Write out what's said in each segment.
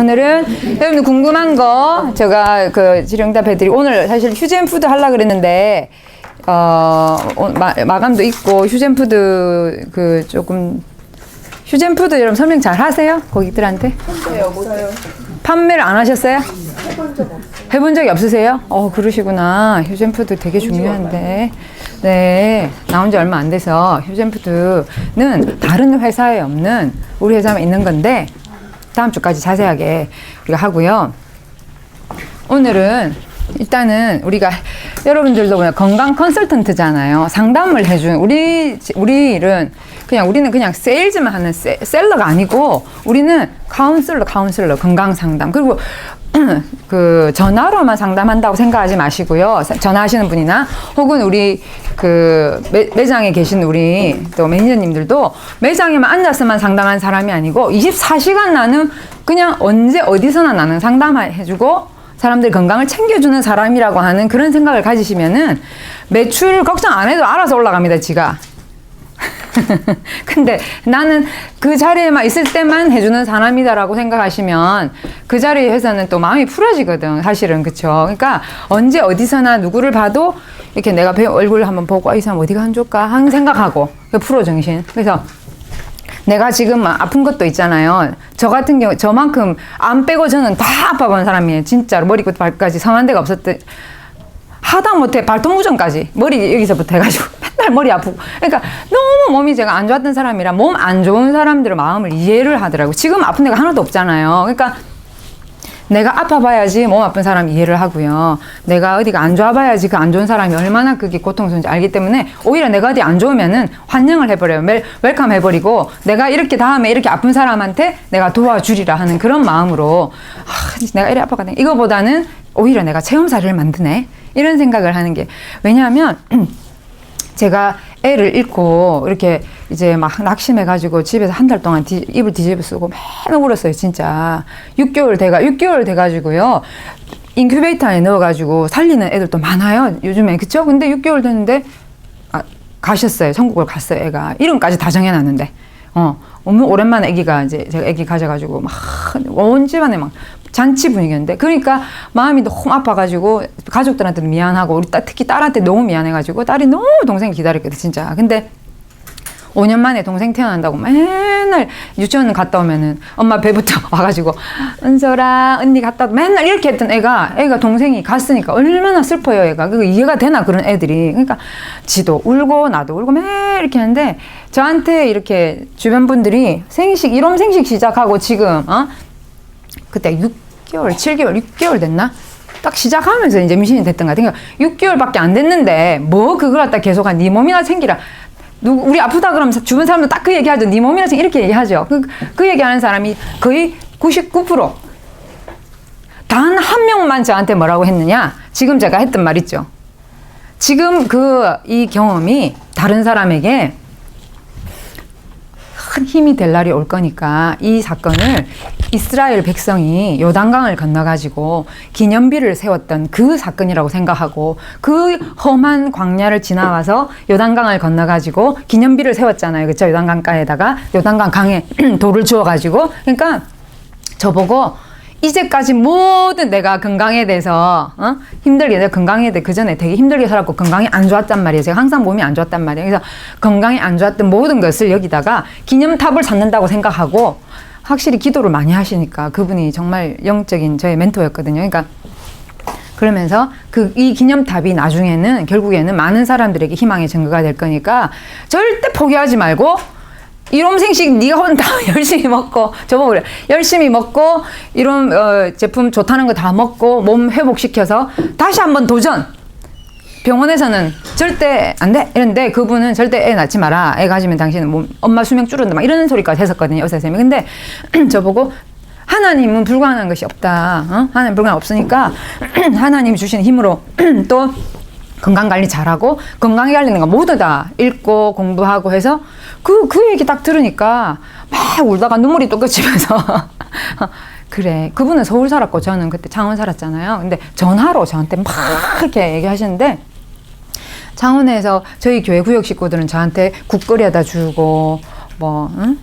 오늘은 여러분들 궁금한 거 제가 그 질의응답 해드리고, 오늘 사실 휴젠푸드 하려고 그랬는데 마감도 있고 휴젠푸드 그 조금 휴젠푸드 여러분 설명 잘 하세요? 고객들한테? 없어요. 판매를 안 하셨어요? 해본 적 없어요. 해본 적이 없으세요? 그러시구나. 휴젠푸드 되게 중요한데. 네, 나온 지 얼마 안 돼서 휴젠푸드는 다른 회사에 없는 우리 회사만 있는 건데 다음 주까지 자세하게 우리가 하고요. 오늘은 일단은 우리가 여러분들도 그냥 건강 컨설턴트잖아요. 상담을 해주는 우리는 그냥 세일즈만 하는 셀러가 아니고 우리는 카운슬러 건강 상담. 그리고 그 전화로만 상담한다고 생각하지 마시고요. 전화하시는 분이나 혹은 우리 그 매장에 계신 우리 또 매니저님들도 매장에만 앉아서만 상담한 사람이 아니고 24시간 나는 그냥 언제 어디서나 나는 상담해주고 사람들 건강을 챙겨주는 사람이라고 하는 그런 생각을 가지시면은 매출 걱정 안 해도 알아서 올라갑니다, 지가. 근데 나는 그 자리에만 있을 때만 해주는 사람이다라고 생각하시면 그 자리에서는 또 마음이 풀어지거든, 사실은. 그쵸? 그러니까 언제 어디서나 누구를 봐도 이렇게 내가 얼굴 한번 보고 이 사람 어디가 안 좋을까 하는 생각하고 풀어 정신. 그래서 내가 지금 아픈 것도 있잖아요. 저 같은 경우 저만큼 안 빼고 저는 다 아파본 사람이에요. 진짜로 머리부터 발까지 성한 데가 없었대. 하다못해 발톱무전까지 머리 여기서부터 해가지고 맨날 머리 아프고. 그러니까 너무 몸이 제가 안 좋았던 사람이라 몸 안 좋은 사람들의 마음을 이해를 하더라고요. 지금 아픈 데가 하나도 없잖아요. 그러니까 내가 아파봐야지 몸 아픈 사람 이해를 하고요. 내가 어디가 안 좋아봐야지 그 안 좋은 사람이 얼마나 그게 고통스러운지 알기 때문에 오히려 내가 어디 안 좋으면은 환영을 해버려요. 웰컴 해버리고 내가 이렇게 다음에 이렇게 아픈 사람한테 내가 도와주리라 하는 그런 마음으로 내가 이래 아파가네. 이거보다는 오히려 내가 체험사를 만드네. 이런 생각을 하는 게, 왜냐하면 제가 애를 잃고 이렇게 이제 막 낙심해가지고 집에서 한 달 동안 이불 뒤집어 쓰고 맨날 울었어요, 진짜. 6개월 돼가지고요. 인큐베이터에 넣어가지고 살리는 애들도 많아요, 요즘에. 그쵸? 근데 6개월 됐는데, 가셨어요. 천국을 갔어요, 애가. 이름까지 다 정해놨는데. 너무 오랜만에 애기가 이제 제가 애기 가져가지고 막 온 집안에 막 잔치 분위기였는데, 그러니까 마음이 너무 아파가지고 가족들한테도 미안하고 우리 특히 딸한테 너무 미안해가지고 딸이 너무 동생이 기다렸거든, 진짜. 근데 5년 만에 동생 태어난다고 맨날 유치원 갔다 오면은 엄마 배부터 와가지고 은솔아 언니 갔다 오고 맨날 이렇게 했던 애가 동생이 갔으니까 얼마나 슬퍼요, 애가. 그거 이해가 되나, 그런 애들이. 그러니까 지도 울고 나도 울고 맨날 이렇게 하는데, 저한테 이렇게 주변 분들이 일홈 생식 시작하고 지금 그때 6개월 됐나? 딱 시작하면서 이제 임신이 됐던 것 같아요. 그러니까 6개월밖에 안 됐는데 뭐 그걸 갖다 계속 네 몸이나 챙기라. 우리 아프다 그러면 주변 사람도 딱 그 얘기하죠. 네 몸이나 챙기, 이렇게 얘기하죠. 그 얘기하는 사람이 거의 99%. 단 한 명만 저한테 뭐라고 했느냐? 지금 제가 했던 말 있죠. 지금 이 경험이 다른 사람에게 큰 힘이 될 날이 올 거니까 이 사건을 이스라엘 백성이 요단강을 건너가지고 기념비를 세웠던 그 사건이라고 생각하고, 그 험한 광야를 지나와서 요단강을 건너가지고 기념비를 세웠잖아요. 그쵸? 요단강가에다가 요단강 강에 돌을 주워가지고. 그러니까 저보고 이제까지 모든 내가 건강에 대해서 힘들게, 내가 건강에 대해 그전에 되게 힘들게 살았고 건강이 안 좋았단 말이에요. 제가 항상 몸이 안 좋았단 말이에요. 그래서 건강이 안 좋았던 모든 것을 여기다가 기념탑을 쌓는다고 생각하고, 확실히 기도를 많이 하시니까 그분이 정말 영적인 저의 멘토였거든요. 그러니까 그러면서 이 기념탑이 나중에는 결국에는 많은 사람들에게 희망의 증거가 될 거니까 절대 포기하지 말고, 일홈생식 네가 혼자 열심히 먹고, 저보고 그래, 열심히 먹고 이런 제품 좋다는 거 다 먹고 몸 회복시켜서 다시 한번 도전. 병원에서는 절대 안 돼 이랬는데 그분은 절대 애 낳지 마라, 애 가지면 당신은 엄마 수명 줄어든다 막 이런 소리까지 했었거든요, 의사 선생님이. 근데 저보고 하나님은 불가능한 것이 없다. 하나님 불가능 없으니까 하나님이 주시는 힘으로 또 건강관리 잘하고, 건강에 관련된 거 모두 다 읽고 공부하고 해서 그 얘기 딱 들으니까 막 울다가 눈물이 또 꽂히면서 그래, 그분은 서울 살았고 저는 그때 창원 살았잖아요. 근데 전화로 저한테 막 이렇게 얘기하시는데, 창원에서 저희 교회 구역 식구들은 저한테 국 끓여다 주고 응?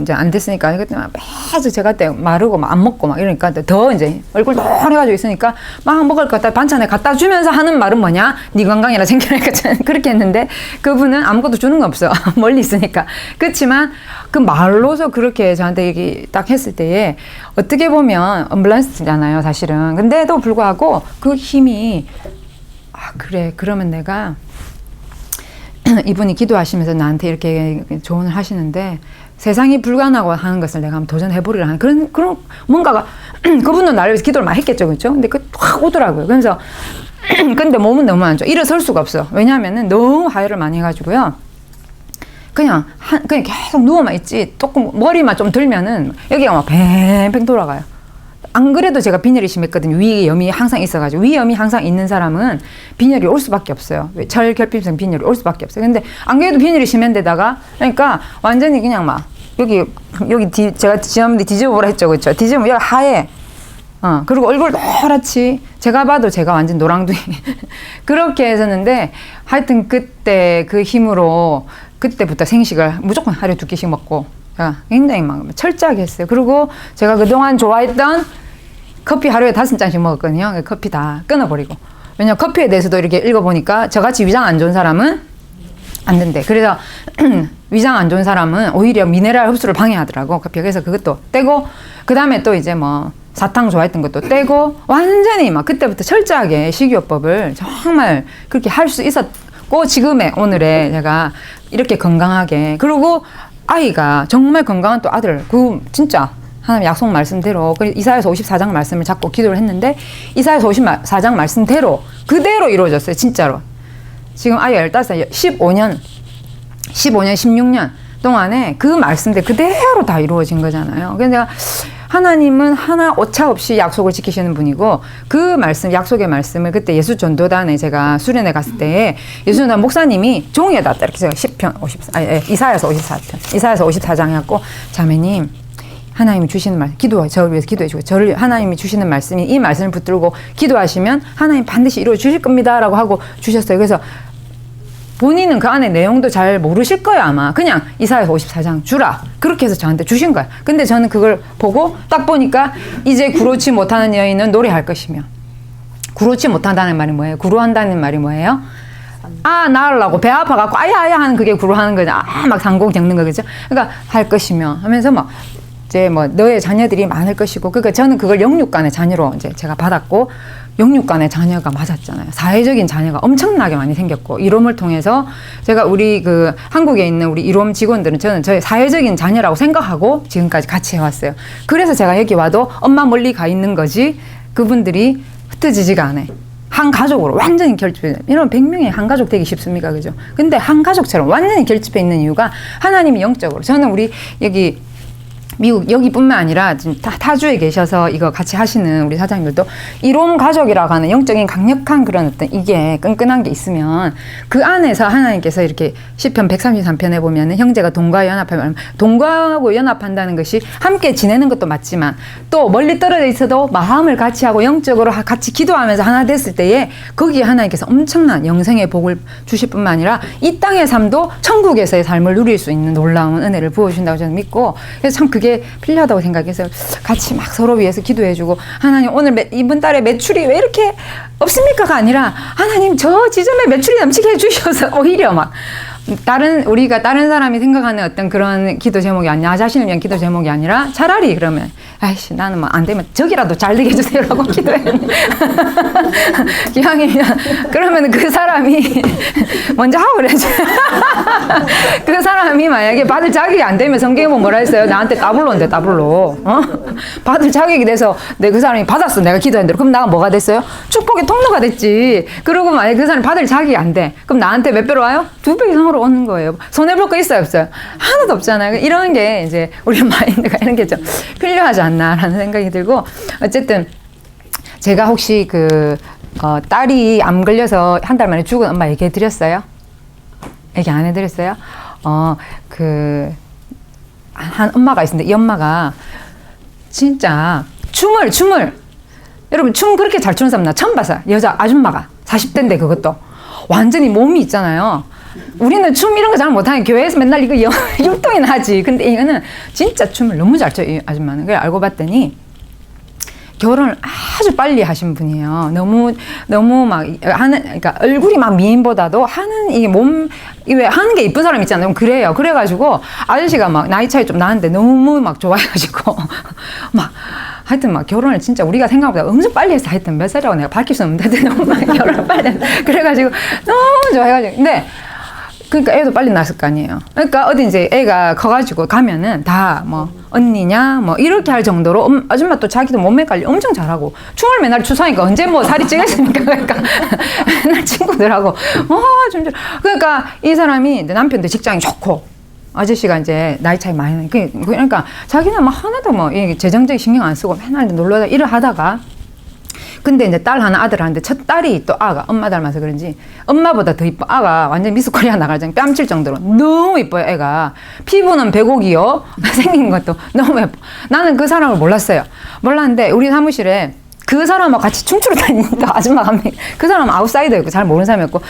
이제 안 됐으니까 그때 막 계속 제가 그때 마르고 막 안 먹고 막 이러니까 더 이제 얼굴 노래가지고 있으니까 막 먹을 거 갖다 반찬에 갖다 주면서 하는 말은 뭐냐? 네 건강이라 챙기라니까 저는 그렇게 했는데 그분은 아무것도 주는 거 없어. 멀리 있으니까. 그렇지만 그 말로서 그렇게 저한테 얘기 딱 했을 때에 어떻게 보면 언밸런스잖아요, 사실은. 근데도 불구하고 그 힘이 그래, 그러면 내가 이분이 기도하시면서 나한테 이렇게 조언을 하시는데 세상이 불가능하고 하는 것을 내가 한번 도전해보리라 하는 그런 뭔가가 그분은 나를 위해서 기도를 많이 했겠죠, 그렇죠? 근데 확 오더라고요. 그래서 근데 몸은 너무 안 좋아. 일어설 수가 없어. 왜냐하면은 너무 하혈을 많이 해가지고요. 그냥 계속 누워만 있지. 조금 머리만 좀 들면은 여기가 막 팽팽 돌아가요. 안 그래도 제가 빈혈이 심했거든요. 위염이 항상 있어가지고. 위염이 항상 있는 사람은 빈혈이 올 수밖에 없어요. 철결핍성 빈혈이 올 수밖에 없어요. 근데 안 그래도 빈혈이 심한데다가 그러니까 완전히 그냥 막 제가 지난번에 뒤집어보라 했죠, 그렇죠? 뒤집으면 여기 하얘. 그리고 얼굴 노랗지. 제가 봐도 제가 완전 노랑둥이. 그렇게 했었는데 하여튼 그때 그 힘으로 그때부터 생식을 무조건 하루에 2끼씩 먹고 굉장히 막 철저하게 했어요. 그리고 제가 그동안 좋아했던 커피 하루에 5잔씩 먹었거든요. 커피 다 끊어버리고. 왜냐면 커피에 대해서도 이렇게 읽어보니까 저같이 위장 안 좋은 사람은 안 된대. 그래서 위장 안 좋은 사람은 오히려 미네랄 흡수를 방해하더라고, 커피가. 그래서 그것도 떼고, 그 다음에 또 이제 뭐 사탕 좋아했던 것도 떼고, 완전히 막 그때부터 철저하게 식이요법을 정말 그렇게 할 수 있었고, 오늘에 제가 이렇게 건강하게. 그리고 아이가 정말 건강한 또 아들, 진짜 하나님 약속 말씀대로 이사야서 54장 말씀을 잡고 기도를 했는데 이사야서 54장 말씀대로 그대로 이루어졌어요, 진짜로. 지금 아이 15살, 15년, 16년 동안에 그 말씀대로 그대로 다 이루어진 거잖아요. 그래서 내가 하나님은 하나 오차 없이 약속을 지키시는 분이고 그 말씀, 약속의 말씀을 그때 예수전도단에 제가 수련회 갔을 때 예수전도단 목사님이 종이에다 이렇게 제가 10편, 이사야서 54편, 이사야서 54장 해갖고 자매님 하나님이 주시는 말씀, 저를 위해서 기도해 주고 하나님이 주시는 말씀이 이 말씀을 붙들고 기도하시면 하나님 반드시 이루어 주실 겁니다 라고 하고 주셨어요. 그래서 본인은 그 안에 내용도 잘 모르실 거예요, 아마. 그냥 이사야서 54장 주라. 그렇게 해서 저한테 주신 거야. 근데 저는 그걸 보고 딱 보니까 이제 구로치 못하는 여인은 노래할 것이며. 구로치 못한다는 말이 뭐예요? 구로한다는 말이 뭐예요? 나으려고 배 아파갖고 아야 하는 그게 구로하는 거죠. 막 상곡 겪는 거겠죠. 그러니까 할 것이며 하면서 막 이제 뭐 너의 자녀들이 많을 것이고. 그러니까 저는 그걸 영육간의 자녀로 이제 제가 받았고 영육간의 자녀가 맞았잖아요. 사회적인 자녀가 엄청나게 많이 생겼고 이롬을 통해서 제가 우리 그 한국에 있는 우리 이롬 직원들은 저는 저의 사회적인 자녀라고 생각하고 지금까지 같이 해왔어요. 그래서 제가 여기 와도 엄마 멀리 가 있는 거지 그분들이 흩어지지가 않아요. 한 가족으로 완전히 결집해. 이러면 100명이 한 가족 되기 쉽습니까? 그죠? 근데 한 가족처럼 완전히 결집해 있는 이유가 하나님이 영적으로. 저는 우리 여기 미국 여기뿐만 아니라 지금 타주에 계셔서 이거 같이 하시는 우리 사장님들도 이롬 가족이라고 하는 영적인 강력한 그런 어떤 이게 끈끈한 게 있으면 그 안에서 하나님께서 이렇게 시편 133편에 보면은 형제가 동거하여 연합하면 동거하고 연합한다는 것이 함께 지내는 것도 맞지만 또 멀리 떨어져 있어도 마음을 같이 하고 영적으로 같이 기도하면서 하나 됐을 때에 거기에 하나님께서 엄청난 영생의 복을 주실 뿐만 아니라 이 땅의 삶도 천국에서의 삶을 누릴 수 있는 놀라운 은혜를 부어주신다고 저는 믿고 그래서 참 그게 필요하다고 생각해서 같이 막 서로 위해서 기도해주고 하나님 오늘 이번 달에 매출이 왜 이렇게 없습니까가 아니라 하나님 저 지점에 매출이 넘치게 해주셔서 오히려 막 우리가 다른 사람이 생각하는 어떤 그런 기도 제목이 아니라 나 자신을 위한 기도 제목이 아니라 차라리 그러면 아이씨 나는 뭐 안 되면 저기라도 잘 되게 해주세요라고 기도했는데 기왕이면 그러면 그 사람이 먼저 하고 그래야지. 그 사람이 만약에 받을 자격이 안 되면 성경에 보면 뭐라 했어요? 나한테 따블로인데 따블로 받을 자격이 돼서 그 사람이 받았어 내가 기도한 대로 그럼 나가 뭐가 됐어요? 축복의 통로가 됐지. 그리고 만약에 그 사람이 받을 자격이 안 돼 그럼 나한테 몇 배로 와요? 2배 이상으로 오는 거예요. 손해볼 거 있어요 없어요? 하나도 없잖아요. 이런 게 이제 우리 마인드가 이런 게 좀 필요하지 않나라는 생각이 들고 어쨌든 제가 혹시 딸이 암 걸려서 한 달 만에 죽은 엄마 얘기해 드렸어요? 얘기 안 해드렸어요? 한 엄마가 있었는데 이 엄마가 진짜 춤을 여러분 춤 그렇게 잘 추는 사람 나 처음 봤어요. 여자 아줌마가 40대인데 그것도 완전히 몸이 있잖아요. 우리는 춤 이런 거 잘 못하는 교회에서 맨날 이거 율동이나 하지. 근데 이거는 진짜 춤을 너무 잘 춰요, 이 아줌마는. 그래 알고 봤더니 결혼을 아주 빨리 하신 분이에요. 너무 막 하는, 그러니까 얼굴이 막 미인보다도 하는 이게 왜 하는 게 이쁜 사람 있잖아요. 그래요. 그래가지고 아저씨가 막 나이 차이 좀 나는데 너무 막 좋아해가지고 막 하여튼 막 결혼을 진짜 우리가 생각보다 엄청 빨리 했어. 하여튼 몇 살이라고 내가 밝힐 수 없는데 너무 막 결혼을 빨리 했어. 그래가지고 너무 좋아해가지고. 근데 그러니까 애도 빨리 낳았을 거 아니에요. 그러니까 어디 이제 애가 커가지고 가면은 다 뭐 언니냐 뭐 이렇게 할 정도로 아줌마 또 자기도 몸매 관리 엄청 잘하고 춤을 맨날 추사니까 언제 뭐 살이 찌겠습니까? 그러니까 맨날 친구들하고 좀 그러니까 이 사람이 남편도 직장이 좋고 아저씨가 이제 나이 차이 많이 나요. 그러니까 자기는 막 하나도 뭐 재정적인 신경 안 쓰고 맨날 놀러다 일을 하다가 근데 이제 딸 하나 아들 하는데 첫 딸이 또 아가 엄마 닮아서 그런지 엄마보다 더 이뻐. 아가 완전 미스 코리아 나가잖아요. 뺨칠 정도로 너무 이뻐요. 애가 피부는 백옥이요. 생긴 것도 너무 예뻐. 나는 그 사람을 몰랐어요. 몰랐는데 우리 사무실에 그 사람하고 같이 춤추러 다니는 아줌마가 그 사람은 아웃사이더였고 잘 모르는 사람이었고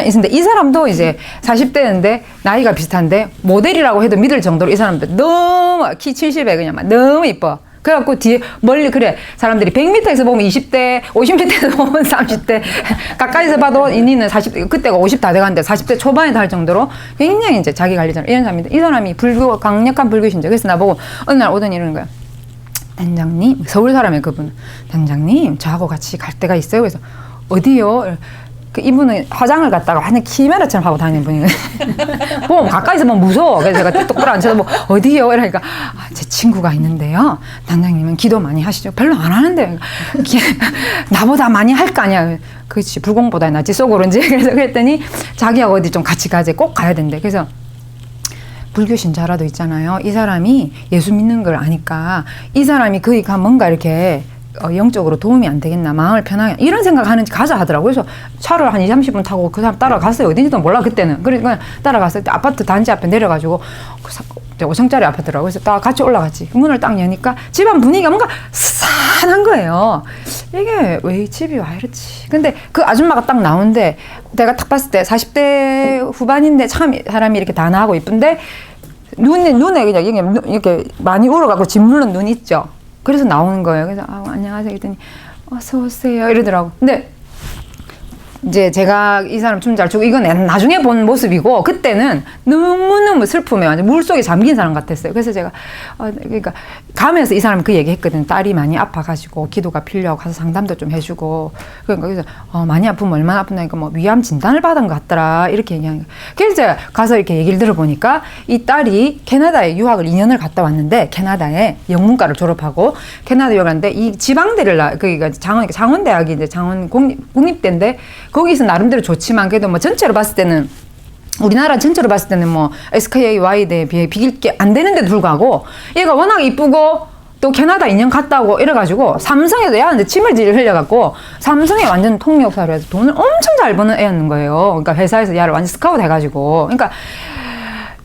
있는데 이 사람도 이제 40대인데 나이가 비슷한데 모델이라고 해도 믿을 정도로 이 사람도 너무 키 70에 그냥 막 너무 이뻐. 그래갖고 뒤에 멀리 그래 사람들이 100m에서 보면 20대 50m에서 보면 30대 가까이서 봐도 이니는 40대 그때가 50 다 돼가는데 40대 초반에 달 정도로 굉장히 이제 자기 관리자 이런 사람인데 이 사람이 강력한 불교신자. 그래서 나보고 어느 날 오더니 이러는 거야. 단장님 서울 사람이에요. 그분은 단장님 저하고 같이 갈 데가 있어요. 그래서 어디요? 그 이분은 화장을 갖다가 완전 키메라처럼 하고 다니는 분이거든요. 보면 가까이서 보면 무서워. 그래서 제가 똑바로 안 쳐다보고 어디요? 이러니까 제 친구가 있는데요. 단장님은 기도 많이 하시죠? 별로 안 하는데 나보다 많이 할 거 아니야. 그렇지 불공보다 낫지 속으로인지. 그래서 그랬더니 자기하고 어디 좀 같이 가재 꼭 가야 된대. 그래서 불교 신자라도 있잖아요. 이 사람이 예수 믿는 걸 아니까 이 사람이 거기 가면 뭔가 이렇게 영적으로 도움이 안 되겠나 마음을 편하게 이런 생각하는지 가자 하더라고요. 그래서 차를 한 20-30분 타고 그 사람 따라갔어요. 어딘지도 몰라 그때는. 그러니까 따라갔을 때 아파트 단지 앞에 내려가지고 5층짜리 아파트라고. 그래서 딱 같이 올라갔지. 문을 딱 여니까 집안 분위기가 뭔가 스산한 거예요. 이게 왜 이 집이 와 이렇지. 근데 그 아줌마가 딱 나오는데 내가 딱 봤을 때 40대 후반인데 참 사람이 이렇게 단아하고 이쁜데 눈에 그냥 이렇게 많이 울어갖고 짓물른 눈 있죠. 그래서 나오는 거예요. 그래서 안녕하세요 했더니 어서 오세요 이러더라고. 근데 이제 제가 이 사람 춤 잘 추고 이건 나중에 본 모습이고 그때는 너무너무 슬픔에 완전 물속에 잠긴 사람 같았어요. 그래서 제가 그러니까 가면서 이 사람이 그 얘기 했거든요. 딸이 많이 아파가지고 기도가 필요하고 가서 상담도 좀 해주고 그러니까 그래서 많이 아프면 얼마나 아프냐니까 뭐 위암 진단을 받은 것 같더라 이렇게 얘기하는 거예요. 그래서 제가 가서 이렇게 얘기를 들어보니까 이 딸이 캐나다에 유학을 2년을 갔다 왔는데 캐나다에 영문과를 졸업하고 캐나다 유학을 갔는데 이 지방대를 그러니까 장원대학이 이제 장원 국립대인데 거기서 나름대로 좋지만 그래도 뭐 전체로 봤을 때는 우리나라 전체로 봤을 때는 뭐 SKY대에 비해 비길 게 안 되는데도 불구하고 얘가 워낙 이쁘고 또 캐나다 2년 갔다 오고 이래가지고 삼성에도 야한테 침을 흘려갖고 삼성에 완전 통역사로 해서 돈을 엄청 잘 버는 애였는 거예요. 그러니까 회사에서 야를 완전 스카우트 해가지고 그러니까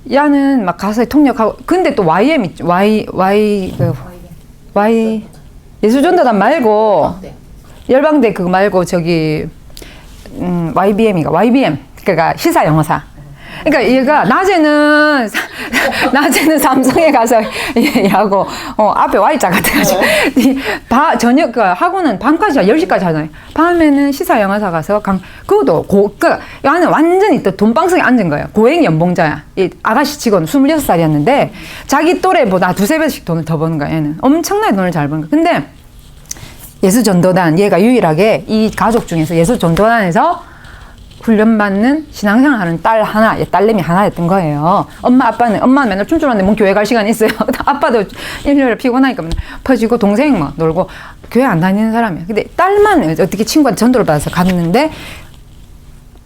야는 막 가서 통역하고 근데 또 YM 있죠. Y 예수전도단 말고 열방대 그거 말고 저기 YBM 그러니까 시사 영어사. 그러니까 얘가 낮에는 삼성에 가서 일하고 앞에 Y자 같아가지고 저녁 그 학원은 밤까지 10시까지 하잖아요. 밤에는 시사 영어사 가서 그것도 그러니까 얘는 완전히 또 돈방석에 앉은 거예요. 고액 연봉자야. 이 아가씨 치고는 26살이었는데 자기 또래보다 2-3배씩 돈을 더 버는 거야. 얘는 엄청나게 돈을 잘 버는 거야. 근데 예수전도단 얘가 유일하게 이 가족 중에서 예수전도단에서 훈련받는 신앙생활하는 딸내미 하나였던 거예요. 엄마는 맨날 춤추는데 뭐 교회 갈 시간이 있어요. 아빠도 일요일에 피곤하니까 퍼지고 동생 뭐 놀고 교회 안 다니는 사람이야. 근데 딸만 어떻게 친구한테 전도를 받아서 갔는데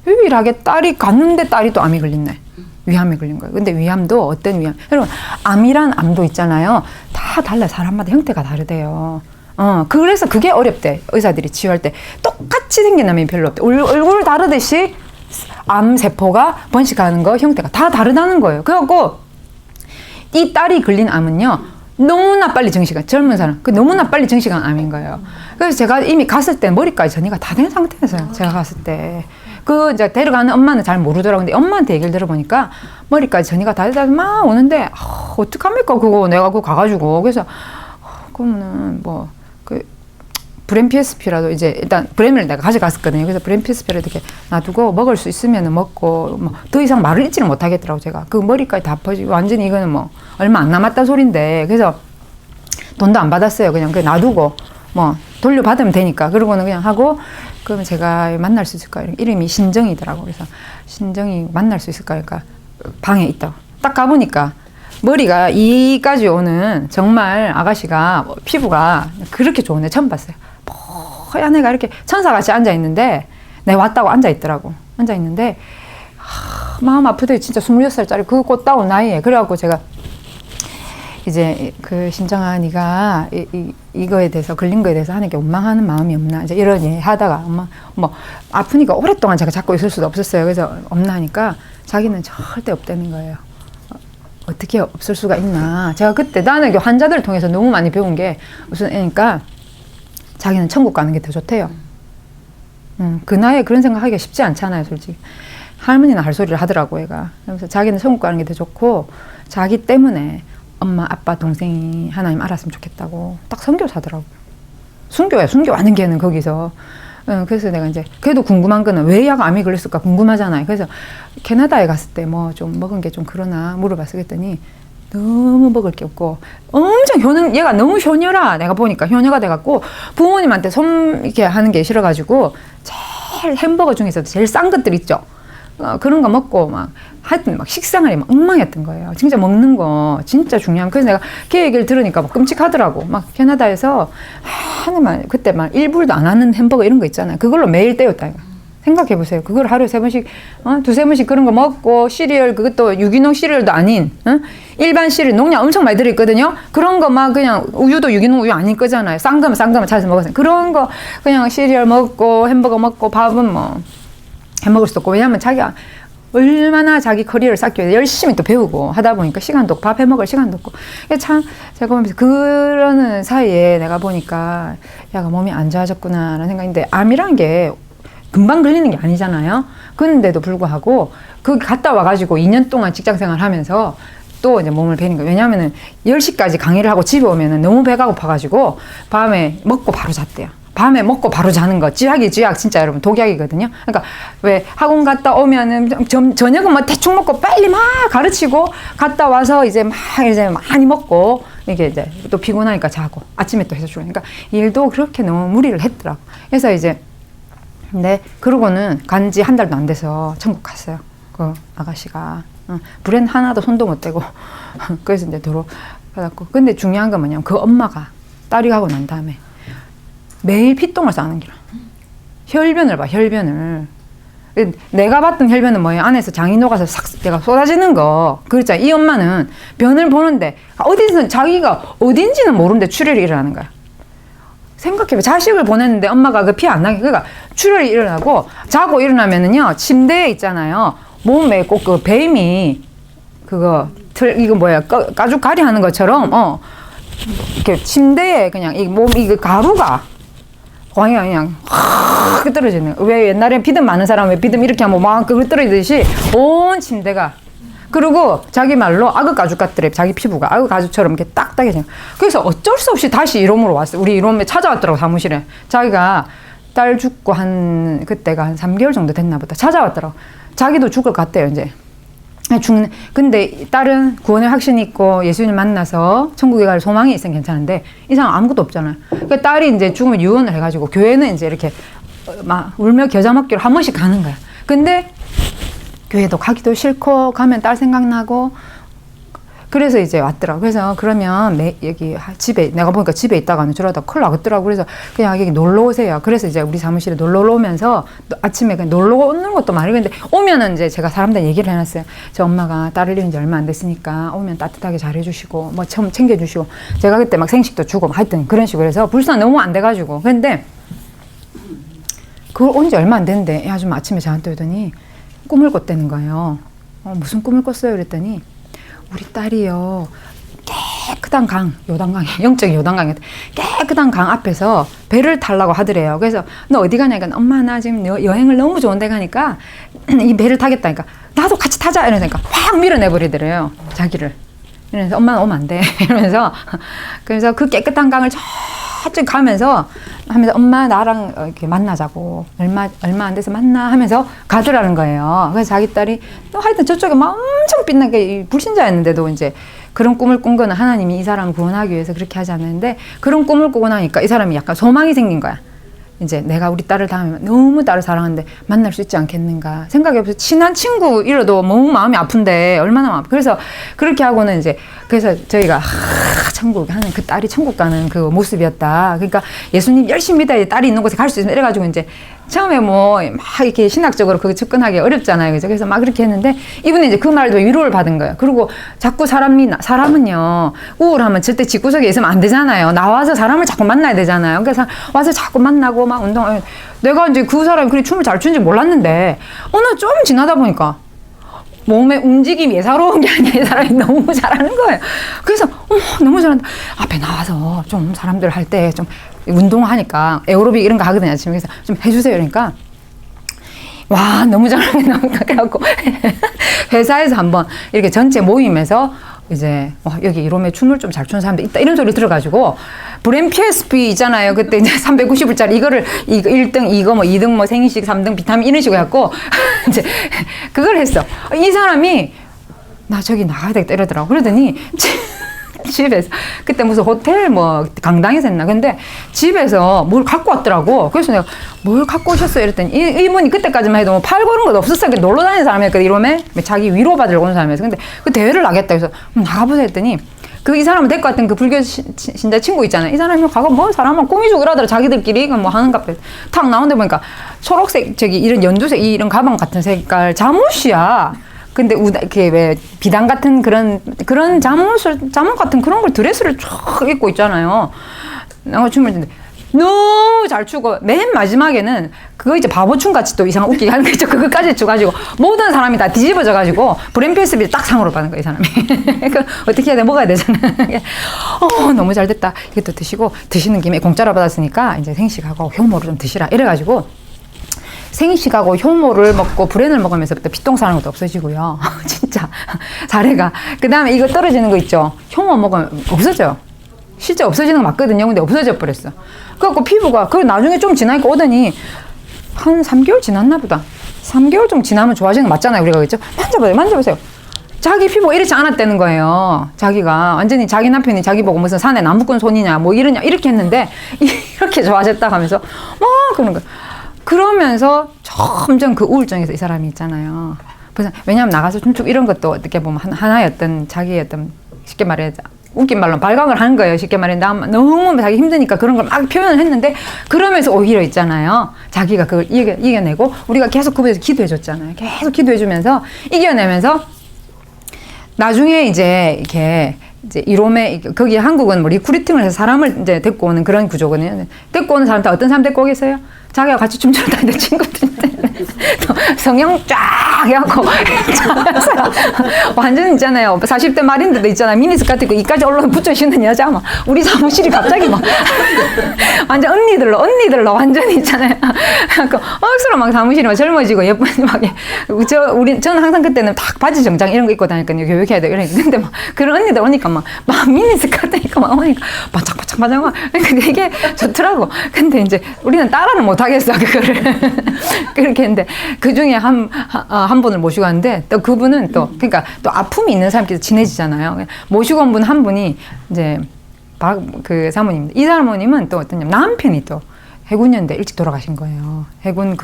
유일하게 딸이 갔는데 딸이 또 암이 걸렸네. 위암에 걸린 거예요. 근데 위암도 어떤 위암? 여러분 암이란 암도 있잖아요. 다 달라요. 사람마다 형태가 다르대요. 그래서 그게 어렵대. 의사들이 치료할 때 똑같이 생긴 암이 별로 없대. 얼굴 다르듯이 암세포가 번식하는 거 형태가 다 다르다는 거예요. 그래갖고 이 딸이 걸린 암은요 너무나 빨리 정식한 젊은 사람 너무나 빨리 정식한 암인 거예요. 그래서 제가 이미 갔을 때 머리까지 전이가 다 된 상태였어요. 제가 갔을 때 그 이제 데려가는 엄마는 잘 모르더라고. 근데 엄마한테 얘기를 들어보니까 머리까지 전이가 다 되다 막 오는데 어떡합니까 그거 내가 그거 가가지고. 그래서 그러면은 뭐 그 브렘 PSP라도 이제 일단 브렘을 내가 가져갔었거든요. 그래서 브렘 PSP를 이렇게 놔두고 먹을 수 있으면 먹고 뭐 더 이상 말을 잊지를 못하겠더라고 제가. 그 머리까지 다 퍼지고 완전히 이거는 뭐 얼마 안 남았다 소린데. 그래서 돈도 안 받았어요. 그냥 그 놔두고 뭐 돌려받으면 되니까. 그러고는 그냥 하고 그러면 제가 만날 수 있을까요? 이름이 신정이더라고. 그래서 신정이 만날 수 있을까요? 그러니까 방에 있다고. 딱 가보니까 머리가 이까지 오는 정말 아가씨가 피부가 그렇게 좋은데 처음 봤어요. 뽀얀 애가 이렇게 천사같이 앉아있는데 내가 왔다고 앉아있더라고. 앉아있는데 마음 아프대. 진짜 26살짜리 그 꽃다운 나이에. 그래갖고 제가 이제 그 신정아 네가 이거에 대해서 걸린 거에 대해서 하는 게 원망하는 마음이 없나 이제 이런 얘기 하다가 엄마 뭐 아프니까 오랫동안 제가 잡고 있을 수도 없었어요. 그래서 없나 하니까 자기는 절대 없다는 거예요. 어떻게 없을 수가 있나. 제가 그때 나는 환자들을 통해서 너무 많이 배운 게 무슨 애니까 자기는 천국 가는 게 더 좋대요. 그 나이에 그런 생각하기가 쉽지 않잖아요, 솔직히. 할머니는 할 소리를 하더라고, 얘가. 그래서 자기는 천국 가는 게 더 좋고 자기 때문에 엄마, 아빠, 동생이 하나님 알았으면 좋겠다고. 딱 선교사더라고. 순교야, 순교하는 게는 거기서. 그래서 내가 이제 그래도 궁금한 거는 왜 얘가 암이 걸렸을까 궁금하잖아요. 그래서 캐나다에 갔을 때 뭐 좀 먹은 게 좀 그러나 물어봤어. 그랬더니 너무 먹을 게 없고 엄청 얘가 너무 효녀라. 내가 보니까 효녀가 돼갖고 부모님한테 손 이렇게 하는 게 싫어가지고 제일 햄버거 중에서도 제일 싼 것들 있죠. 그런 거 먹고 막 하여튼 막 식생활이 막 엉망이었던 거예요. 진짜 먹는 거 진짜 중요한. 그래서 내가 걔 얘기를 들으니까 막 끔찍하더라고. 막 캐나다에서 하나만 그때 막 1불도 안 하는 햄버거 이런 거 있잖아요. 그걸로 매일 때웠다 이거. 생각해 보세요. 그걸 하루에 3번씩 두세 번씩 그런 거 먹고 시리얼 그것도 유기농 시리얼도 아닌 일반 시리얼 농약 엄청 많이 들어있거든요. 그런 거 막 그냥 우유도 유기농 우유 아닐 거잖아요. 싼 거면 찾아서 먹었어요. 그런 거 그냥 시리얼 먹고 햄버거 먹고 밥은 뭐 해먹을 수도 없고. 왜냐면 자기가 얼마나 자기 커리어를 쌓기 위해서 열심히 또 배우고 하다 보니까 시간도 없고 밥 해먹을 시간도 없고. 참 제가 보면서 그러는 사이에 내가 보니까 야가 몸이 안 좋아졌구나라는 생각인데 암이란 게 금방 걸리는 게 아니잖아요. 그런데도 불구하고 그 갔다 와가지고 2년 동안 직장생활 하면서 또 이제 몸을 베는 거예요. 왜냐면은 10시까지 강의를 하고 집에 오면은 너무 배가 고파가지고 밤에 먹고 바로 잤대요. 밤에 먹고 바로 자는 거. 쥐약 진짜 여러분 독약이거든요. 그러니까 왜 학원 갔다 오면은 저녁은 뭐 대충 먹고 빨리 막 가르치고 갔다 와서 이제 많이 먹고 이게 이제 또 피곤하니까 자고 아침에 또 해서 주고. 그러니까 일도 그렇게 너무 무리를 했더라고. 그래서 이제 근데 그러고는 간지 한 달도 안 돼서 천국 갔어요. 그 아가씨가 불엔 하나도 손도 못 대고 그래서 이제 도로 받았고. 근데 중요한 건 뭐냐면 그 엄마가 딸이 가고 난 다음에 매일 피똥을 싸는 기라. 혈변을 봐, 혈변을. 내가 봤던 혈변은 뭐예요? 안에서 장이 녹아서 싹 내가 쏟아지는 거. 그렇잖아. 이 엄마는 변을 보는데 어디서 자기가 어딘지는 모르는데 출혈이 일어나는 거야. 생각해봐. 자식을 보냈는데 엄마가 그 피 안 나게. 그러니까 출혈이 일어나고 자고 일어나면은요 침대에 있잖아요. 몸에 꼭 그 뱀이 그거 이거 뭐야 가죽가리 하는 것처럼 이렇게 침대에 그냥 이 몸 이거 가루가 그냥 확 떨어지는 거예요. 왜 옛날에 비듬 많은 사람 왜 비듬 이렇게 하면 막 그걸 떨어지듯이 온 침대가. 그리고 자기 말로 악어 가죽 같더래. 자기 피부가 악어 가죽처럼 이렇게 딱딱해져. 그래서 어쩔 수 없이 다시 이롬으로 왔어요. 우리 이롬에 찾아왔더라고 사무실에. 자기가 딸 죽고 그때가 한 3개월 정도 됐나 보다. 찾아왔더라고. 자기도 죽을 것 같대요 이제. 근데 딸은 구원의 확신이 있고 예수님 만나서 천국에 갈 소망이 있으면 괜찮은데 이 사람 아무것도 없잖아요. 그러니까 딸이 이제 죽으면 유언을 해가지고 교회는 이제 이렇게 막 울며 겨자 먹기로 한 번씩 가는 거야. 근데 교회도 가기도 싫고 가면 딸 생각나고 그래서 이제 왔더라고. 그래서 그러면 여기 집에 내가 보니까 집에 있다가는 저러다 큰일 나겠더라고. 그래서 그냥 여기 놀러 오세요. 그래서 이제 우리 사무실에 놀러 오면서 아침에 그냥 놀러 오는 것도 많이 근데 오면은 이제 제가 사람들 얘기를 해놨어요. 저 엄마가 딸을 잃은 지 얼마 안 됐으니까 오면 따뜻하게 잘해주시고 뭐 처음 챙겨주시고 제가 그때 막 생식도 주고 하여튼 그런 식으로 해서 불쌍 너무 안 돼가지고. 근데 그걸 온 지 얼마 안 됐는데 이 아줌마 아침에 저한테 오더니 꿈을 꿨다는 거예요. 무슨 꿈을 꿨어요? 그랬더니 우리 딸이요 깨끗한 강, 요단강에 영적인 요단강에 깨끗한 강 앞에서 배를 타려고 하더래요. 그래서 너 어디 가냐니까 엄마 나 지금 여행을 너무 좋은 데 가니까 이 배를 타겠다니까 나도 같이 타자 이러니까 확 밀어내버리더래요. 자기를. 그래서 엄마는 오면 안 돼. 이러면서 그래서 그 깨끗한 강을 저쪽 가면서 엄마 나랑 이렇게 만나자고 얼마 안 돼서 만나 하면서 가더라는 거예요. 그래서 자기 딸이 또 하여튼 저쪽에 막 엄청 빛나게 불신자였는데도 이제 그런 꿈을 꾼 거는 하나님이 이 사람을 구원하기 위해서 그렇게 하지 않았는데 그런 꿈을 꾸고 나니까 이 사람이 약간 소망이 생긴 거야. 이제 내가 우리 딸을 다음에 너무 딸을 사랑하는데 만날 수 있지 않겠는가 생각이 없어서 친한 친구 이러도 너무 마음이 아픈데 얼마나 마음 그래서 그렇게 하고는 이제 그래서 저희가 천국 하는 그 딸이 천국 가는 그 모습이었다. 그러니까 예수님 열심히 믿어야 딸이 있는 곳에 갈 수 있으면 이래가지고 이제 처음에 뭐 막 이렇게 신학적으로 그게 접근하기 어렵잖아요. 그죠? 그래서 막 그렇게 했는데 이분이 이제 그 말도 위로를 받은 거예요. 그리고 자꾸 사람은요, 우울하면 절대 집구석에 있으면 안 되잖아요. 나와서 사람을 자꾸 만나야 되잖아요. 그래서 와서 자꾸 만나고 막 운동, 내가 이제 그 사람이 그렇게 춤을 잘 추는지 몰랐는데 어느 좀 지나다 보니까 몸의 움직임이 예사로운 게 아니라 이 사람이 너무 잘하는 거예요. 그래서 어머 너무 잘한다. 앞에 나와서 좀 사람들 할 때 좀 운동하니까 에어로빅 이런 거 하거든요. 아침에 그래서 좀 해주세요. 그러니까 와 너무 잘하네 너무 그래갖고 회사에서 한번 이렇게 전체 모임에서 이제 여기 이놈의 춤을 좀 잘 추는 사람들 있다 이런 소리 들어가지고 브랜 PSP 있잖아요. 그때 이제 390불짜리 이거 1등 이거 뭐 2등 뭐 생리식 3등 비타민 이런 식으로 해갖고 이제 그걸 했어. 이 사람이 나 저기 나가야 되겠다 이러더라고. 그러더니 집에서 그때 무슨 호텔 뭐 강당에서 했나 근데 집에서 뭘 갖고 왔더라고. 그래서 내가 뭘 갖고 오셨어요 이랬더니 이분이 그때까지만 해도 뭐 팔고 그런 것도 없었어요. 놀러 다니는 사람이었거든. 이러면 자기 위로받으려고 오는 사람이었어. 근데 그 대회를 나겠다 그래서 나가보세요 했더니 이 사람을 데리고 왔던 그 불교 신자 친구 있잖아요. 이 사람이 가고 뭐 사람을 꾸미주고 이러더라. 자기들끼리 뭐 하는가 탁 나오는데 보니까 초록색 이런 연두색 이런 가방 같은 색깔 잠옷이야. 근데 이렇게 왜 비단 같은 그런 잠옷 같은 그런 걸 드레스를 쫙 입고 있잖아요. 나가 춤을 추는데 너무 잘 추고 맨 마지막에는 그거 이제 바보춤 같이 또 이상한 웃기게 하는 거 있죠. 그거까지 추가지고 모든 사람이 다 뒤집어져 가지고 브랜 PSP 딱 상으로 받는 거야 이 사람이. 그 어떻게 해야 돼 먹어야 되잖아. 너무 잘 됐다. 이것도 드시고 드시는 김에 공짜로 받았으니까 이제 생식하고 효모를 좀 드시라 이래가지고. 생식하고 효모를 먹고 불엔을 먹으면서부터 피똥 싸는 것도 없어지고요. 진짜 사례가. 그 다음에 이거 떨어지는 거 있죠. 효모 먹으면 없어져요. 실제 없어지는 거 맞거든요. 근데 없어져 버렸어. 그래갖고 피부가 그 나중에 좀 지나니까 오더니 한 3개월 지났나 보다. 3개월 좀 지나면 좋아지는 거 맞잖아요. 우리가 그랬죠. 만져보세요. 자기 피부가 이렇지 않았다는 거예요. 자기가 완전히 자기 남편이 자기 보고 무슨 산에 나무꾼 손이냐 뭐 이러냐 이렇게 했는데 이렇게 좋아졌다고 하면서 막 그러는 거예요. 그러면서 점점 그 우울증에서 이 사람이 있잖아요. 그래서 왜냐하면 나가서 춤추고 이런 것도 어떻게 보면 하나의 어떤 자기의 어떤 쉽게 말해 웃긴 말로 발광을 하는 거예요. 쉽게 말해 너무 자기 힘드니까 그런 걸 막 표현을 했는데 그러면서 오히려 있잖아요. 자기가 그걸 이겨내고 우리가 계속 그분에서 기도해 줬잖아요. 계속 기도해 주면서 이겨내면서 나중에 이제 이렇게 이제 이롬에 거기 한국은 뭐 리크루팅을 해서 사람을 이제 데리고 오는 그런 구조거든요. 데리고 오는 사람 다 어떤 사람 데리고 오겠어요? 자기가 같이 춤추러 다니는 친구들인데 성형 쫙 해갖고 완전 있잖아요. 40대 말인데도 있잖아요. 미니스커트 입고 이까지 올라오면 붙여 신는 여자 막 우리 사무실이 갑자기 막 완전 언니들로 완전히 있잖아요. 그 억수로 막 사무실이 막 젊어지고 예쁜 막 저는 항상 그때는 딱 바지 정장 이런 거 입고 다니니까 교육해야 돼 이러니까 근데 막 그런 언니들 오니까 막 미니스커트 입고 막 오니까 바짝바짝 막 근데 이게 좋더라고. 근데 이제 우리는 따라는 못 하겠어 그거를 그렇게 했는데 그 중에 한 분을 모시고 왔는데 또 그분은 또 그러니까 또 아픔이 있는 사람끼리 친해지잖아요. 모시고 온 분 한 분이 이제 그 사모님입니다. 이 사모님은 또 어떤 남편이 또 해군연대 일찍 돌아가신 거예요. 해군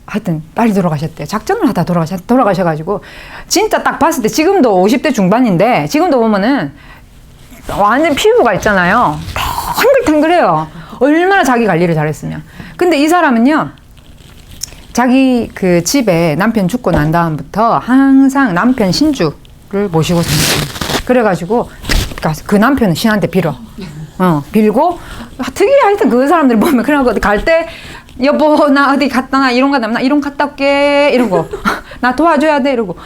하여튼 빨리 돌아가셨대요. 작전을 하다 돌아가셔가지고 진짜 딱 봤을 때 지금도 50대 중반인데 지금도 보면은 완전 피부가 있잖아요. 탱글탱글해요. 얼마나 자기 관리를 잘했으면. 근데 이 사람은요, 자기 그 집에 남편 죽고 난 다음부터 항상 남편 신주를 모시고 삽니다. 그래가지고 그 남편은 신한테 빌어. 빌고 특이해. 하여튼 그 사람들 보면 그냥 어디 갈 때 여보 나 어디 갔다 나 이런 나 이런 갔다 올게 이러고 나 도와줘야 돼 이러고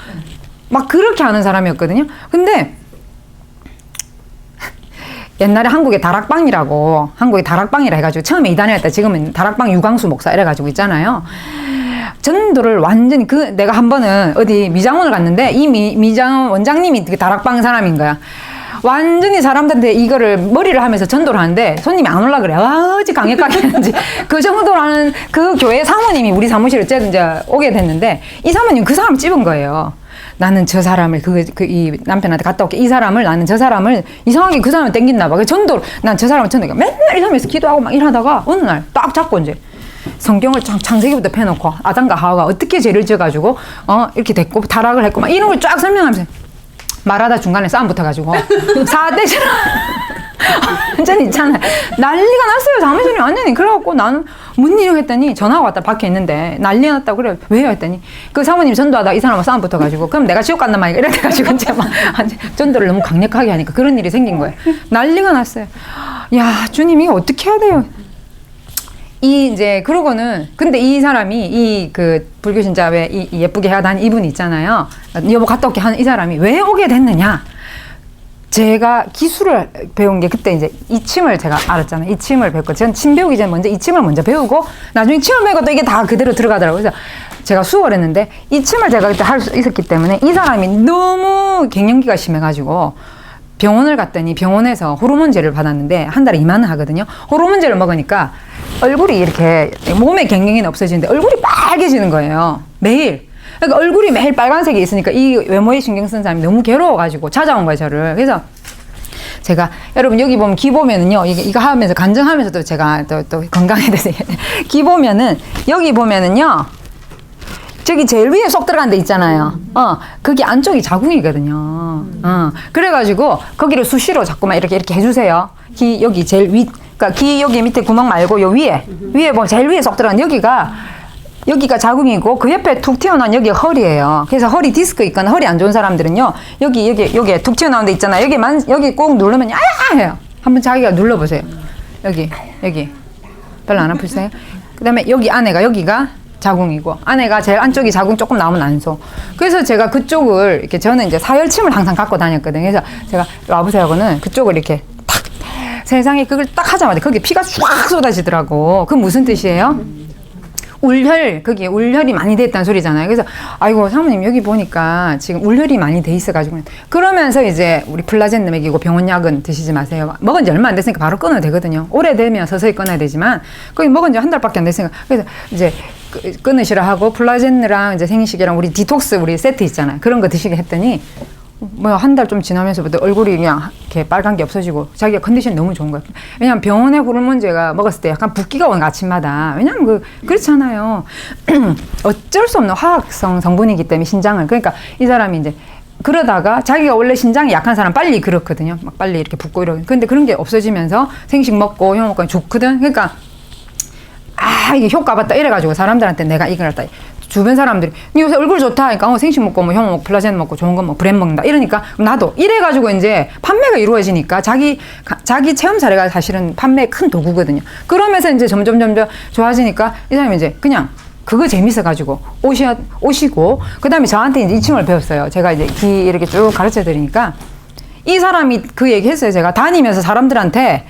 막 그렇게 하는 사람이었거든요. 근데 옛날에 한국의 다락방이라 해가지고 처음에 이단이었다 지금은 다락방 유광수 목사 이래가지고 있잖아요. 전도를 완전히 내가 한 번은 어디 미장원을 갔는데 이 미장원 원장님이 그 다락방 사람인 거야. 완전히 사람들한테 이거를 머리를 하면서 전도를 하는데 손님이 안 올라 그래. 어찌 강력하게 하는지. 그 정도로 하는 그 교회 사모님이 우리 사무실에 이제 오게 됐는데 이 사모님 그 사람 찝은 거예요. 나는 저 사람을 이 남편한테 갔다 올게. 이 사람을 나는 저 사람을 이상하게 그 사람을 땡긴나 봐. 그 전도를 난 저 사람을 전도가 맨날 이 사람에서 기도하고 막 이러다가 어느 날 딱 잡고 이제 성경을 창세기부터 펴놓고 아담과 하와가 어떻게 죄를 지어가지고 이렇게 됐고 타락을 했고 막 이런 걸 쫙 설명하면서 말하다 중간에 싸움 붙어가지고 사대처럼 완전히 있잖아요. 난리가 났어요. 사무실이 완전히. 그래갖고 나는 뭔 일이야 했더니 전화가 왔다. 밖에 있는데 난리 났다고. 그래 왜요 했더니 그 사모님 전도하다 이 사람하고 싸움 붙어가지고 그럼 내가 지옥 간단 말이야 이렇게 해가지고 이제 막 전도를 너무 강력하게 하니까 그런 일이 생긴 거예요. 난리가 났어요. 야 주님 이거 어떻게 해야 돼요? 그러고는, 근데 이 사람이, 불교 신자 왜, 예쁘게 해야 다니는 이분 있잖아요. 여보 갔다 올게 하는 이 사람이 왜 오게 됐느냐? 제가 기술을 배운 게 그때 이제 이침을 제가 알았잖아요. 이침을 배웠고, 전 침 배우기 전에 먼저 이침을 먼저 배우고, 나중에 침을 배우고 또 이게 다 그대로 들어가더라고요. 그래서 제가 수업을 했는데, 이침을 제가 그때 할 수 있었기 때문에 이 사람이 너무 갱년기가 심해가지고, 병원을 갔더니 병원에서 호르몬제를 받았는데 한 달에 2만 원 하거든요. 호르몬제를 먹으니까 얼굴이 이렇게 몸에 갱년기는 없어지는데 얼굴이 빨개지는 거예요. 매일. 그러니까 얼굴이 매일 빨간색이 있으니까 이 외모에 신경 쓴 사람이 너무 괴로워가지고 찾아온 거예요, 저를. 그래서 제가 여러분 여기 보면 기 보면은요 이거 하면서 간증하면서도 제가 또 건강에 대해서 기 보면은 여기 보면은요 저기 제일 위에 쏙 들어간 데 있잖아요. 거기 안쪽이 자궁이거든요. 그래가지고 거기를 수시로 자꾸만 이렇게 해주세요. 기 여기 제일 그러니까 기 여기 밑에 구멍 말고 요 위에 보면 제일 위에 쏙 들어간 여기가 자궁이고 그 옆에 툭 튀어나온 여기가 허리예요. 그래서 허리 디스크 있거나 허리 안 좋은 사람들은요 여기에 툭 튀어나온 데 있잖아요. 여기 꼭 누르면 야야 해요. 한번 자기가 눌러보세요. 여기 별로 안 아프세요? 그다음에 여기 안에가 여기가 자궁이고 안에가 제일 안쪽이 자궁 조금 나오면 안소. 그래서 제가 그쪽을 이렇게 저는 이제 사열침을 항상 갖고 다녔거든요. 그래서 제가 와보세요 하고는 그쪽을 이렇게 탁 세상에 그걸 딱 하자마자 거기 피가 쫙 쏟아지더라고. 그 무슨 뜻이에요? 거기에 울혈이 많이 돼 있다는 소리잖아요. 그래서 아이고 사모님 여기 보니까 지금 울혈이 많이 돼 있어가지고 그러면서 이제 우리 플라젠 먹이고 병원약은 드시지 마세요. 먹은 지 얼마 안 됐으니까 바로 끊어도 되거든요. 오래되면 서서히 끊어야 되지만 거기 먹은 지 한 달밖에 안 됐으니까 그래서 이제 끊으시라 하고 플라젠느랑 이제 생식이랑 우리 디톡스 우리 세트 있잖아요. 그런 거 드시게 했더니 한 달 좀 지나면서부터 얼굴이 그냥 이렇게 빨간 게 없어지고 자기가 컨디션이 너무 좋은 거예요. 왜냐면 병원에 호르몬제가 먹었을 때 약간 붓기가 오는 아침마다. 왜냐면 그렇잖아요. 어쩔 수 없는 화학성 성분이기 때문에 신장을. 그러니까 이 사람이 이제 그러다가 자기가 원래 신장이 약한 사람 빨리 그렇거든요. 막 빨리 이렇게 붓고 이러고. 근데 그런 게 없어지면서 생식 먹고 형 먹고 좋거든. 그러니까 이게 효과 봤다 이래가지고 사람들한테 내가 이걸 했다. 주변 사람들이 요새 얼굴 좋다 하니까 생식 먹고 형 먹고 플라젠 먹고 좋은 거 브랜 먹는다 이러니까 나도 이래가지고 이제 판매가 이루어지니까 자기 체험 사례가 사실은 판매의 큰 도구거든요. 그러면서 이제 점점 좋아지니까 이 사람이 이제 그냥 그거 재밌어가지고 오시고 그다음에 저한테 이제 이침을 배웠어요. 제가 이제 기 이렇게 쭉 가르쳐 드리니까 이 사람이 그 얘기했어요. 제가 다니면서 사람들한테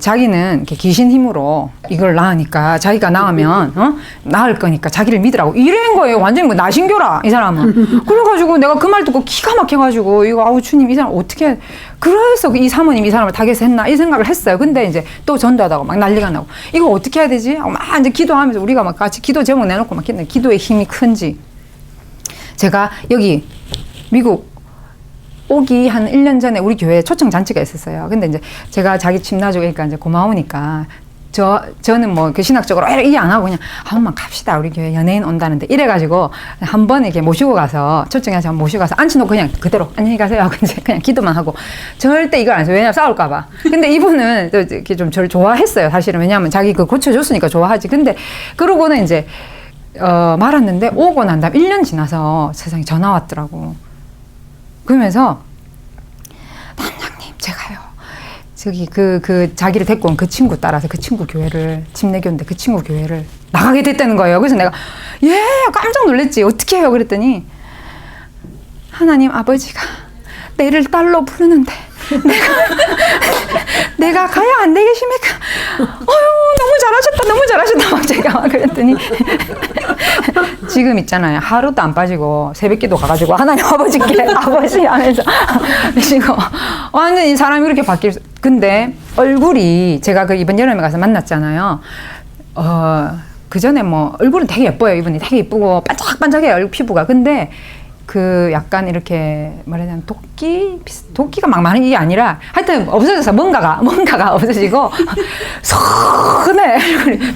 자기는 귀신 힘으로 이걸 낳으니까 자기가 낳으면 낳을 거니까 자기를 믿으라고 이런 거예요. 완전히 나신교라 이 사람은. 그래가지고 내가 그 말 듣고 기가 막혀가지고 이거 아우 주님 이 사람 어떻게 그래서 이 사모님 이 사람을 타겟했나 이 생각을 했어요. 근데 이제 또 전도하다가 막 난리가 나고 이거 어떻게 해야 되지? 막 이제 기도하면서 우리가 막 같이 기도 제목 내놓고 막 기도의 힘이 큰지 제가 여기 미국 오기 한 1년 전에 우리 교회에 초청 잔치가 있었어요. 근데 이제 제가 자기 집 놔주니까 이제 고마우니까 저는 신학적으로 이해 안 하고 그냥 한번만 갑시다. 우리 교회 연예인 온다는데 이래가지고 한 번 이렇게 모시고 가서 초청해서 모시고 가서 앉혀놓고 그냥 그대로 안녕히 가세요 하고 이제 그냥 기도만 하고 절대 이걸 안 해요. 왜냐면 싸울까봐. 근데 이분은 또 이렇게 좀 저를 좋아했어요. 사실은 왜냐하면 자기 고쳐줬으니까 좋아하지. 근데 그러고는 이제 말았는데 오고 난 다음 1년 지나서 세상에 전화 왔더라고. 그러면서 단장님 제가요 저기 자기를 데리고 온 그 친구 따라서 그 친구 교회를 침례교인데 그 친구 교회를 나가게 됐다는 거예요. 그래서 내가 깜짝 놀랐지. 어떻게 해요? 그랬더니 하나님 아버지가 내를 딸로 부르는데 내가 가야 안 되겠습니까? 너무 잘하셨다 막 제가 막 그랬더니 지금 있잖아요. 하루도 안 빠지고 새벽기도 가가지고 하나님 아버지께 아버지 하면서 지금 완전히 사람이 그렇게 바뀔 수. 근데 얼굴이 제가 그 이번 여름에 가서 만났잖아요. 그 전에 뭐 얼굴은 되게 예뻐요. 이분이 되게 예쁘고 반짝반짝해요. 피부가. 근데 그 약간 이렇게 말하자면 도끼가 막 많은 게 아니라 하여튼 없어져서 뭔가가 없어지고 선해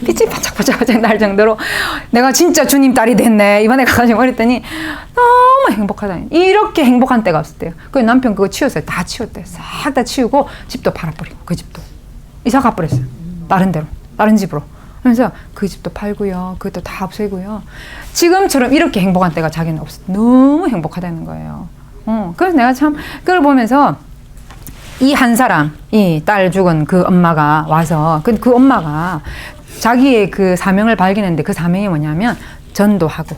빛이 반짝반짝 날 정도로 내가 진짜 주님 딸이 됐네 이번에 가가지고 그랬더니 너무 행복하다. 이렇게 행복한 때가 없었대요. 그 남편 그거 치웠어요. 다 치웠대요. 싹 다 치우고 집도 팔아버리고 그 집도 이사 가버렸어요. 다른 집으로. 그래서 그 집도 팔고요. 그것도 다 없애고요. 지금처럼 이렇게 행복한 때가 자기는 없어. 너무 행복하다는 거예요. 그래서 내가 참 그걸 보면서 이 한 사람, 이 딸 죽은 그 엄마가 와서 그 엄마가 자기의 그 사명을 발견했는데 그 사명이 뭐냐면 전도하고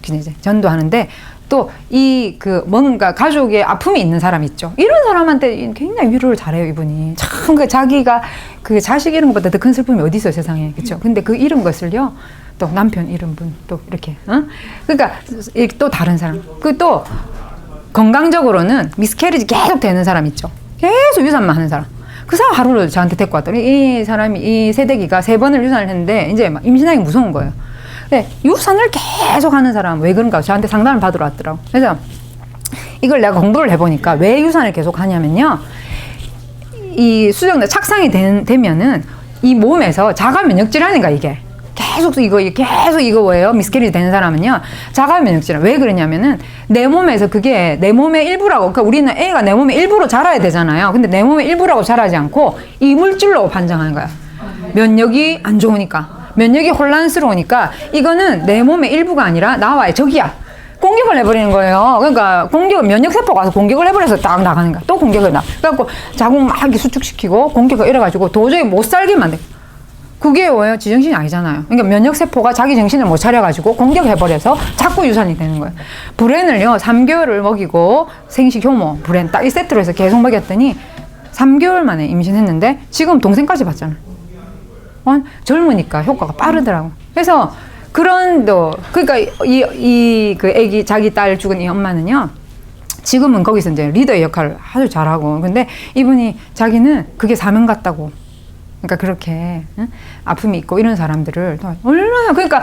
이제 전도하는데 또 이 그 뭔가 가족의 아픔이 있는 사람 있죠. 이런 사람한테 굉장히 위로를 잘해요, 이분이. 참 그 자기가 그 자식 이런 것보다 더 큰 슬픔이 어디 있어요, 세상에. 그렇죠? 근데 그 이런 것을요. 또 남편 이런 분 또 이렇게 그러니까 또 다른 사람. 그 또 건강적으로는 미스캐리지 계속 되는 사람 있죠. 계속 유산만 하는 사람. 그 사람 하루를 저한테 데리고 왔더니 이 사람이 이 새댁이가 3번을 유산을 했는데 이제 막 임신하기 무서운 거예요. 네, 유산을 계속 하는 사람 왜 그런가 저한테 상담을 받으러 왔더라고. 그래서 이걸 내가 공부를 해보니까 왜 유산을 계속 하냐면요, 이 수정자 착상이 되면은 이 몸에서 자가 면역 질환인가 이게 계속 이거 뭐예요? 미스캐리지 되는 사람은요 자가 면역 질환. 왜 그러냐면은 내 몸에서 그게 내 몸의 일부라고. 그러니까 우리는 애가 내 몸의 일부로 자라야 되잖아요. 근데 내 몸의 일부라고 자라지 않고 이물질로 판정하는 거야. 면역이 안 좋으니까. 면역이 혼란스러우니까 이거는 내 몸의 일부가 아니라 나와의 적이야. 공격을 해버리는 거예요. 그러니까 면역세포가 와서 공격을 해버려서 딱 나가는 거야. 또 공격을 그래갖고 자국 막 이렇게 수축시키고 공격을 이래가지고 도저히 못 살게 만들. 그게 뭐예요? 지정신이 아니잖아요. 그러니까 면역세포가 자기 정신을 못 차려가지고 공격해버려서 자꾸 유산이 되는 거예요. 불엔을요 3개월을 먹이고 생식 효모 불엔 딱 이 세트로 해서 계속 먹였더니 3개월 만에 임신했는데 지금 동생까지 봤잖아요. 젊으니까 효과가 빠르더라고. 그래서 그러니까 그 애기 자기 딸 죽은 이 엄마는요 지금은 거기서 이제 리더의 역할을 아주 잘하고. 근데 이분이 자기는 그게 사명 같다고. 그러니까 그렇게 아픔이 있고 이런 사람들을 얼마나 그러니까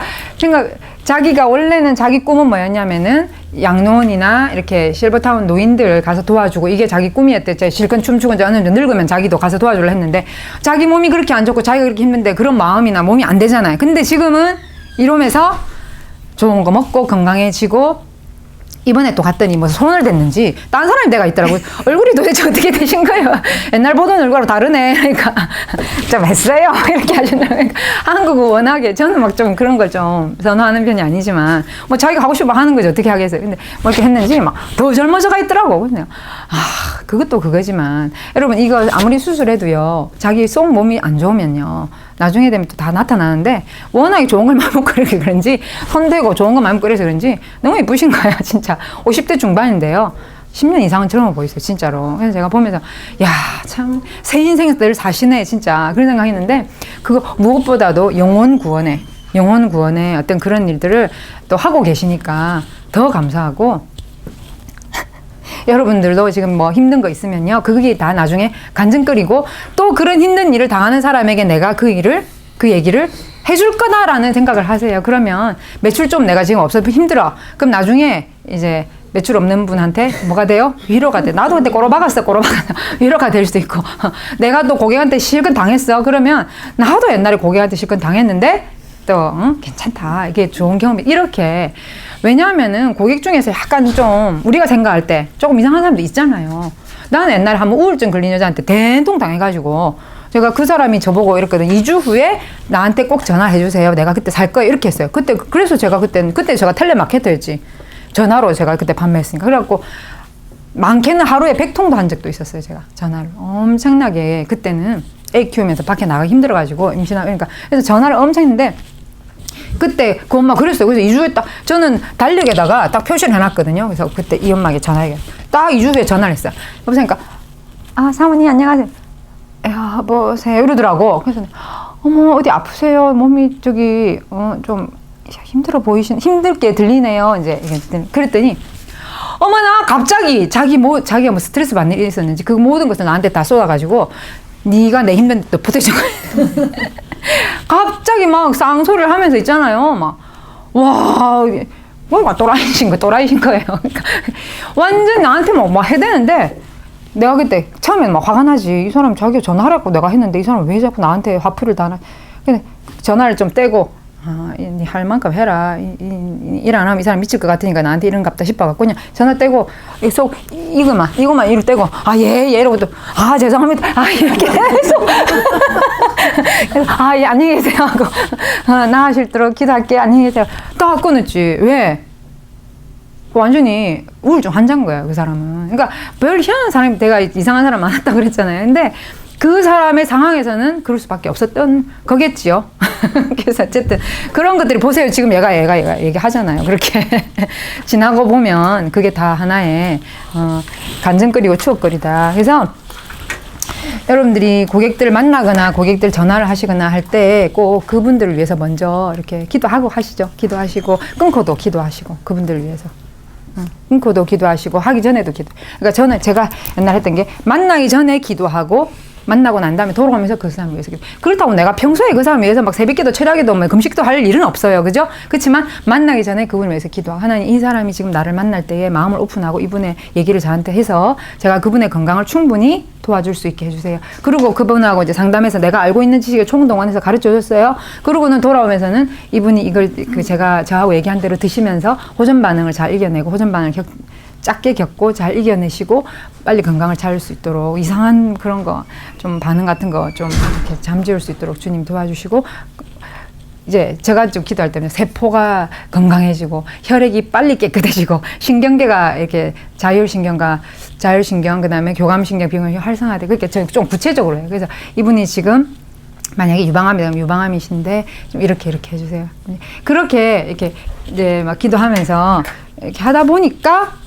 자기가 원래는 자기 꿈은 뭐였냐면은 양로원이나 이렇게 실버타운 노인들 가서 도와주고 이게 자기 꿈이었대. 실컷 춤추고 이제 어느 정도 늙으면 자기도 가서 도와주려 했는데 자기 몸이 그렇게 안 좋고 자기가 그렇게 힘든데 그런 마음이나 몸이 안 되잖아요. 근데 지금은 이러면서 좋은 거 먹고 건강해지고 이번에 또 갔더니 뭐 손을 댔는지 딴 사람이 내가 있더라고요. 얼굴이 도대체 어떻게 되신 거예요? 옛날 보던 얼굴하고 다르네. 그러니까 좀 했어요. 이렇게 하시더라고요. 한국은 워낙에 저는 막 좀 그런 걸 좀 선호하는 편이 아니지만 뭐 자기가 하고 싶어 하는 거지 어떻게 하겠어요. 근데 뭐 이렇게 했는지 막 더 젊어져가 있더라고. 그래서 그것도 그거지만 여러분 이거 아무리 수술해도요 자기 속 몸이 안 좋으면요 나중에 되면 또 다 나타나는데 워낙에 좋은 걸 마음먹고 그런지 손대고 좋은 거 마음먹고 그래서 그런지 너무 예쁘신 거야 진짜. 50대 중반인데요 10년 이상은 젊어 보이세요 진짜로. 그래서 제가 보면서 야 참 새 인생을 사시네 진짜 그런 생각했는데 그거 무엇보다도 영혼 구원의 어떤 그런 일들을 또 하고 계시니까 더 감사하고 여러분들도 지금 뭐 힘든 거 있으면요 그게 다 나중에 간증거리고 또 그런 힘든 일을 당하는 사람에게 내가 그 얘기를 해줄 거다라는 생각을 하세요. 그러면 매출 좀 내가 지금 없어서 힘들어. 그럼 나중에 이제 매출 없는 분한테 뭐가 돼요? 위로가 돼. 나도 그때 꼬로박았어. 위로가 될 수도 있고 내가 또 고객한테 실컷 당했어. 그러면 나도 옛날에 고객한테 실컷 당했는데 또 괜찮다. 이게 좋은 경험이 이렇게. 왜냐하면은 고객 중에서 약간 좀 우리가 생각할 때 조금 이상한 사람도 있잖아요. 나는 옛날에 한번 우울증 걸린 여자한테 된통 당해가지고 제가 그 사람이 저보고 이랬거든. 2주 후에 나한테 꼭 전화해 주세요. 내가 그때 살 거예요. 이렇게 했어요. 그래서 제가 그때 제가 텔레마케터였지. 전화로 제가 그때 판매했으니까. 그래갖고 많게는 하루에 100통도 한 적도 있었어요. 제가 전화를 엄청나게. 그때는 애 키우면서 밖에 나가기 힘들어가지고 그러니까 그래서 전화를 엄청 했는데 그때 그 엄마 그랬어요. 그래서 2주에 딱 저는 달력에다가 딱 표시를 해놨거든요. 그래서 그때 이 엄마에게 전화해요. 딱 2주 후에 전화를 했어요. 여보세요. 그러니까 아, 사모님 안녕하세요. 여보세요 이러더라고. 그래서 어머 어디 아프세요? 몸이 저기 좀 힘들어 힘들게 들리네요. 이제 그랬더니 어머나 갑자기 자기가 뭐 스트레스 받는 일이 있었는지 그 모든 것을 나한테 다 쏟아가지고 네가 내 힘든 데 보태준 거야. 갑자기 막 쌍소리를 하면서 있잖아요. 막 와. 뭔가 또라이신 거예요. 그러니까 완전 나한테 막 해대는데 내가 그때 처음에는 막 화가 나지. 이 사람 자기가 전화하라고 내가 했는데 이 사람 왜 자꾸 나한테 화풀이를 다 하나. 근데 전화를 좀 떼고 니 할 만큼 해라. 일 안 하면 이 사람 미칠 것 같으니까 나한테 이런 갑다 싶어갖고 그냥 전화 떼고 이거만 이를 떼고 예 이러고 또 죄송합니다. 이렇게 계속 그래서 예 안녕히 계세요 하고 나으실도록 기도할게 안녕히 계세요. 딱 끊었지. 왜? 완전히 우울증 환자인 거야, 그 사람은. 그러니까 별 희한한 사람이 내가 이상한 사람 많았다고 그랬잖아요. 근데 그 사람의 상황에서는 그럴 수밖에 없었던 거겠지요. 그래서 어쨌든 그런 것들이 보세요. 지금 얘가 얘기하잖아요. 그렇게 지나고 보면 그게 다 하나의 간증거리고 추억거리다. 그래서 여러분들이 고객들을 만나거나 고객들 전화를 하시거나 할 때 꼭 그분들을 위해서 먼저 이렇게 기도하고 하시죠. 기도하시고 끊고도 기도하시고 그분들을 위해서. 끊고도 기도하시고 하기 전에도 그러니까 제가 옛날 했던 게 만나기 전에 기도하고 만나고 난 다음에 돌아오면서 그 사람을 위해서 그렇다고 내가 평소에 그 사람을 위해서 막 새벽기도 철야기도 뭐 금식도 할 일은 없어요. 그죠? 그렇지만 만나기 전에 그분을 위해서 기도하고 하나님 이 사람이 지금 나를 만날 때에 마음을 오픈하고 이분의 얘기를 저한테 해서 제가 그분의 건강을 충분히 도와줄 수 있게 해주세요. 그리고 그분하고 이제 상담해서 내가 알고 있는 지식을 총동원해서 가르쳐 줬어요. 그러고는 돌아오면서는 이분이 이걸 제가 저하고 얘기한 대로 드시면서 호전 반응을 잘 이겨내고 호전 반응을 작게 겪고 잘 이겨내시고 빨리 건강을 찾을 수 있도록 이상한 그런 거 좀 반응 같은 거 좀 이렇게 잠재울 수 있도록 주님 도와주시고 이제 제가 좀 기도할 때는 세포가 건강해지고 혈액이 빨리 깨끗해지고 신경계가 이렇게 자율신경 그다음에 교감신경 비근이 활성화되고 그렇게 좀 구체적으로 해요. 그래서 이분이 지금 만약에 유방암이라면 유방암이신데 좀 이렇게 해주세요. 그렇게 이렇게 이제 막 기도하면서 이렇게 하다 보니까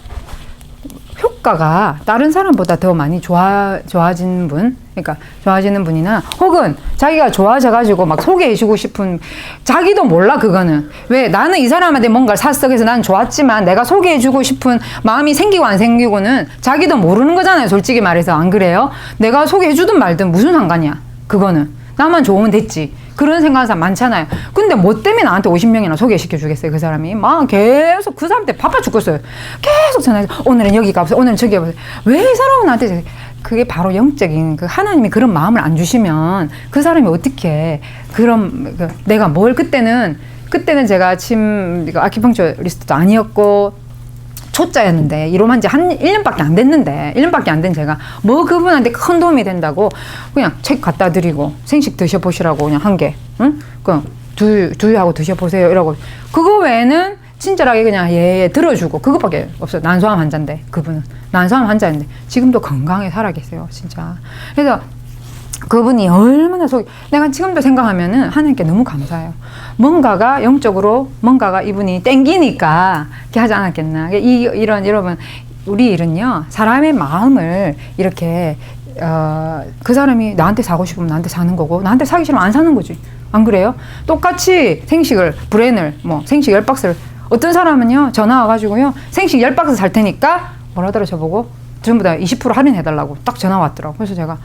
효과가 다른 사람보다 더 많이 좋아진 분, 그러니까 좋아지는 분이나 혹은 자기가 좋아져가지고 막 소개해주고 싶은 자기도 몰라 그거는 왜 나는 이 사람한테 뭔가를 샀어 그래서 난 좋았지만 내가 소개해주고 싶은 마음이 생기고 안 생기고는 자기도 모르는 거잖아요. 솔직히 말해서 안 그래요? 내가 소개해주든 말든 무슨 상관이야 그거는 나만 좋으면 됐지. 그런 생각하는 사람 많잖아요. 근데 뭐 때문에 나한테 50명이나 소개시켜 주겠어요, 그 사람이. 막 계속 그 사람한테 바빠 죽겠어요. 계속 전화해서 오늘은 여기 가보세요. 오늘은 저기 가보세요. 왜 이 사람은 나한테 그게 바로 영적인 그 하나님이 그런 마음을 안 주시면 그 사람이 어떻게 그런 내가 뭘 그때는 제가 아큐펑처리스트도 아니었고 초짜였는데 이러면 이제 한 1년밖에 안 됐는데 1년밖에 안 된 제가 뭐 그분한테 큰 도움이 된다고 그냥 책 갖다 드리고 생식 드셔보시라고 그냥 한 개 응? 그냥 두유하고 드셔보세요 이러고 그거 외에는 친절하게 그냥 예 들어주고 그것밖에 없어요. 난소암 환자인데 그분은 난소암 환자인데 지금도 건강하게 살아계세요 진짜. 그래서 그분이 얼마나 내가 지금도 생각하면은 하나님께 너무 감사해요. 뭔가가 영적으로 뭔가가 이분이 땡기니까 이렇게 하지 않았겠나. 이런 여러분 우리 일은요 사람의 마음을 이렇게 그 사람이 나한테 사고 싶으면 나한테 사는 거고 나한테 사기 싫으면 안 사는 거지. 안 그래요? 똑같이 생식을 브랜을 뭐 생식 10박스를 어떤 사람은요 전화 와가지고요 생식 10박스 살 테니까 뭐라더라 저보고 전부 다 20% 할인해달라고 딱 전화 왔더라고. 그래서 제가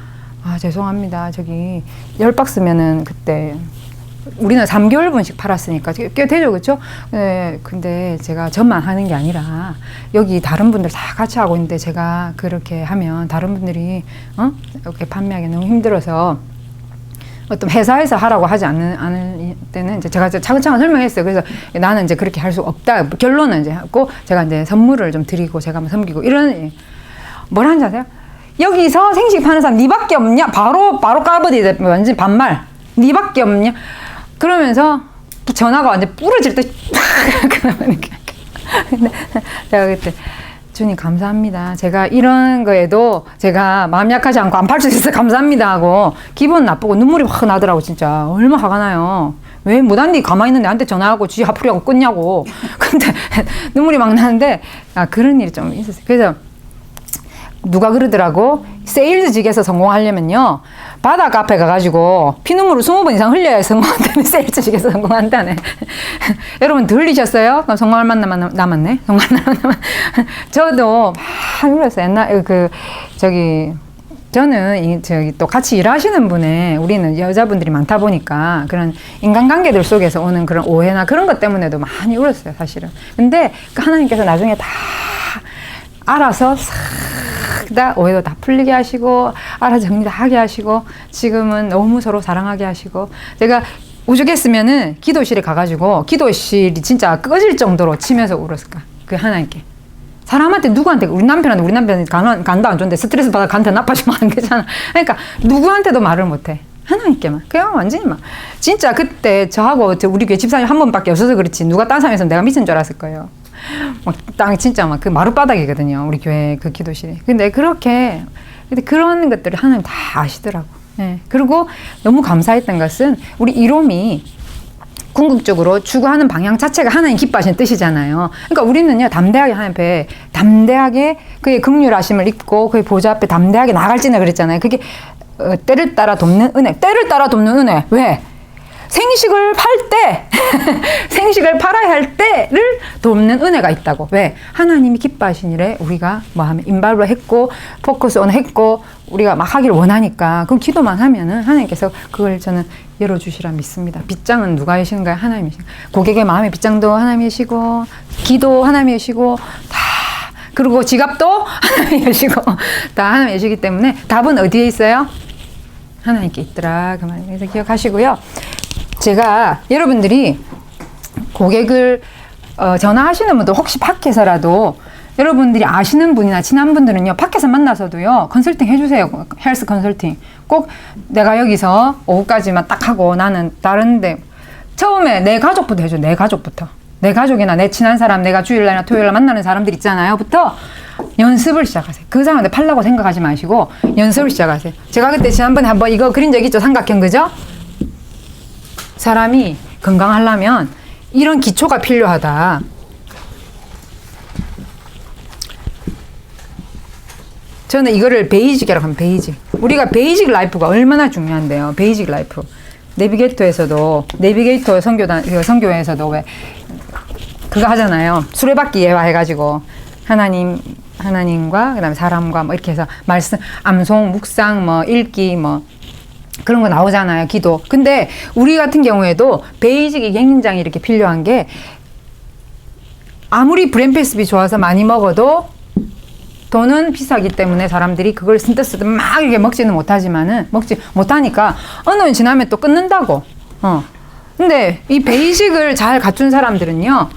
죄송합니다. 저기 10박스면은 그때 우리는 3개월분씩 팔았으니까 꽤 되죠, 그렇죠? 네, 근데 제가 저만 하는 게 아니라 여기 다른 분들 다 같이 하고 있는데 제가 그렇게 하면 다른 분들이 이렇게 판매하기 너무 힘들어서 어떤 회사에서 하라고 하지 않을 때는 이제 제가 차근차근 설명했어요. 그래서 나는 이제 그렇게 할 수 없다. 결론은 이제 하고 제가 이제 선물을 좀 드리고 제가 한번 섬기고 이런 뭘 하는지 아세요? 여기서 생식 파는 사람 니밖에 없냐? 바로 까버리 완전 반말. 니밖에 없냐? 그러면서 전화가 완전 부러질 때 근데 제가 그때 주님 감사합니다. 제가 이런 거에도 제가 마음 약하지 않고 안 팔 수 있어서 감사합니다 하고 기분 나쁘고 눈물이 확 나더라고 진짜. 얼마나 화가 나요. 왜 무단히 가만히 있는 애한테 전화하고 지 화풀이하고 끊냐고. 근데 눈물이 막 나는데 그런 일이 좀 있었어요. 그래서 누가 그러더라고. 세일즈직에서 성공하려면요, 바다 카페 가가지고 피눈물을 20번 이상 흘려야 성공한다네. 세일즈직에서 성공한다네. 여러분 들리셨어요? 성공할 만 남았네. 성공할 만 남았네. 저도 막 울었어요. 옛날 저는 또 같이 일하시는 분에, 우리는 여자분들이 많다 보니까 그런 인간관계들 속에서 오는 그런 오해나 그런 것 때문에도 많이 울었어요, 사실은. 근데 그 하나님께서 나중에 다 알아서 싹 다 오해도 다 풀리게 하시고, 알아 정리 다 하게 하시고, 지금은 너무 서로 사랑하게 하시고. 제가 오죽했으면은 기도실에 가가지고 기도실이 진짜 꺼질 정도로 치면서 울었을까, 그 하나님께. 사람한테, 누구한테, 우리 남편이 간도 안 좋은데 스트레스 받아 간도 나빠지면 안 되잖아. 그러니까 누구한테도 말을 못해. 하나님께만. 그냥 완전히 막. 진짜 그때 저하고 우리 교회 집사님 한 번밖에 없어서 그렇지, 누가 딴 사람이었으면 내가 미친 줄 알았을 거예요. 막 땅 진짜 막 그 마룻바닥이거든요, 우리 교회 그 기도실이. 근데 그런 것들을 하나님 다 아시더라고. 예. 그리고 너무 감사했던 것은, 우리 이롬이 궁극적으로 추구하는 방향 자체가 하나님 기뻐하시는 뜻이잖아요. 그러니까 우리는요, 담대하게 하나님 앞에, 담대하게 그의 긍휼하심을 입고 그의 보좌 앞에 담대하게 나갈지나 그랬잖아요. 그게 때를 따라 돕는 은혜. 때를 따라 돕는 은혜. 왜? 생식을 팔 때, 생식을 팔아야 할 때를 돕는 은혜가 있다고. 왜? 하나님이 기뻐하신 일에 우리가 뭐 하면 인발로 했고, 포커스 온 했고, 우리가 막 하기를 원하니까, 그럼 기도만 하면은 하나님께서 그걸 저는 열어주시라 믿습니다. 빗장은 누가 여시는가요? 하나님이시고, 고객의 마음의 빗장도 하나님이시고, 기도 하나님이시고, 다, 그리고 지갑도 하나님이시고, 다 하나님이시기 때문에 답은 어디에 있어요? 하나님께 있더라. 그 말. 그래서 기억하시고요. 제가 여러분들이 고객을 전화하시는 분들, 혹시 밖에서라도 여러분들이 아시는 분이나 친한 분들은요, 밖에서 만나서도요, 컨설팅 해주세요. 헬스 컨설팅. 꼭 내가 여기서 오후까지만 딱 하고 나는 다른데, 처음에 내 가족부터 해줘. 내 가족부터. 내 가족이나 내 친한 사람, 내가 주일날이나 토요일날 만나는 사람들 있잖아요. 부터 연습을 시작하세요. 그 사람한테 팔라고 생각하지 마시고 연습을 시작하세요. 제가 그때 지난번에 한번 이거 그린 적 있죠? 삼각형, 그죠? 사람이 건강하려면 이런 기초가 필요하다. 저는 이거를 베이직이라고 하면, 베이직. 우리가 베이직 라이프가 얼마나 중요한데요. 베이직 라이프. 내비게이터 선교회에서도 왜 그거 하잖아요. 수레바퀴 예화 해가지고 하나님과 그다음에 사람과 뭐 이렇게 해서 말씀, 암송, 묵상, 뭐 읽기, 뭐 그런 거 나오잖아요. 기도. 근데 우리 같은 경우에도 베이직이 굉장히 이렇게 필요한 게, 아무리 브랜패스비 좋아서 많이 먹어도 돈은 비싸기 때문에 사람들이 그걸 쓴뜻쓰듯 막 이렇게 먹지는 못하지만은, 먹지 못하니까 어느 날 지나면 또 끊는다고. 근데 이 베이직을 잘 갖춘 사람들은요,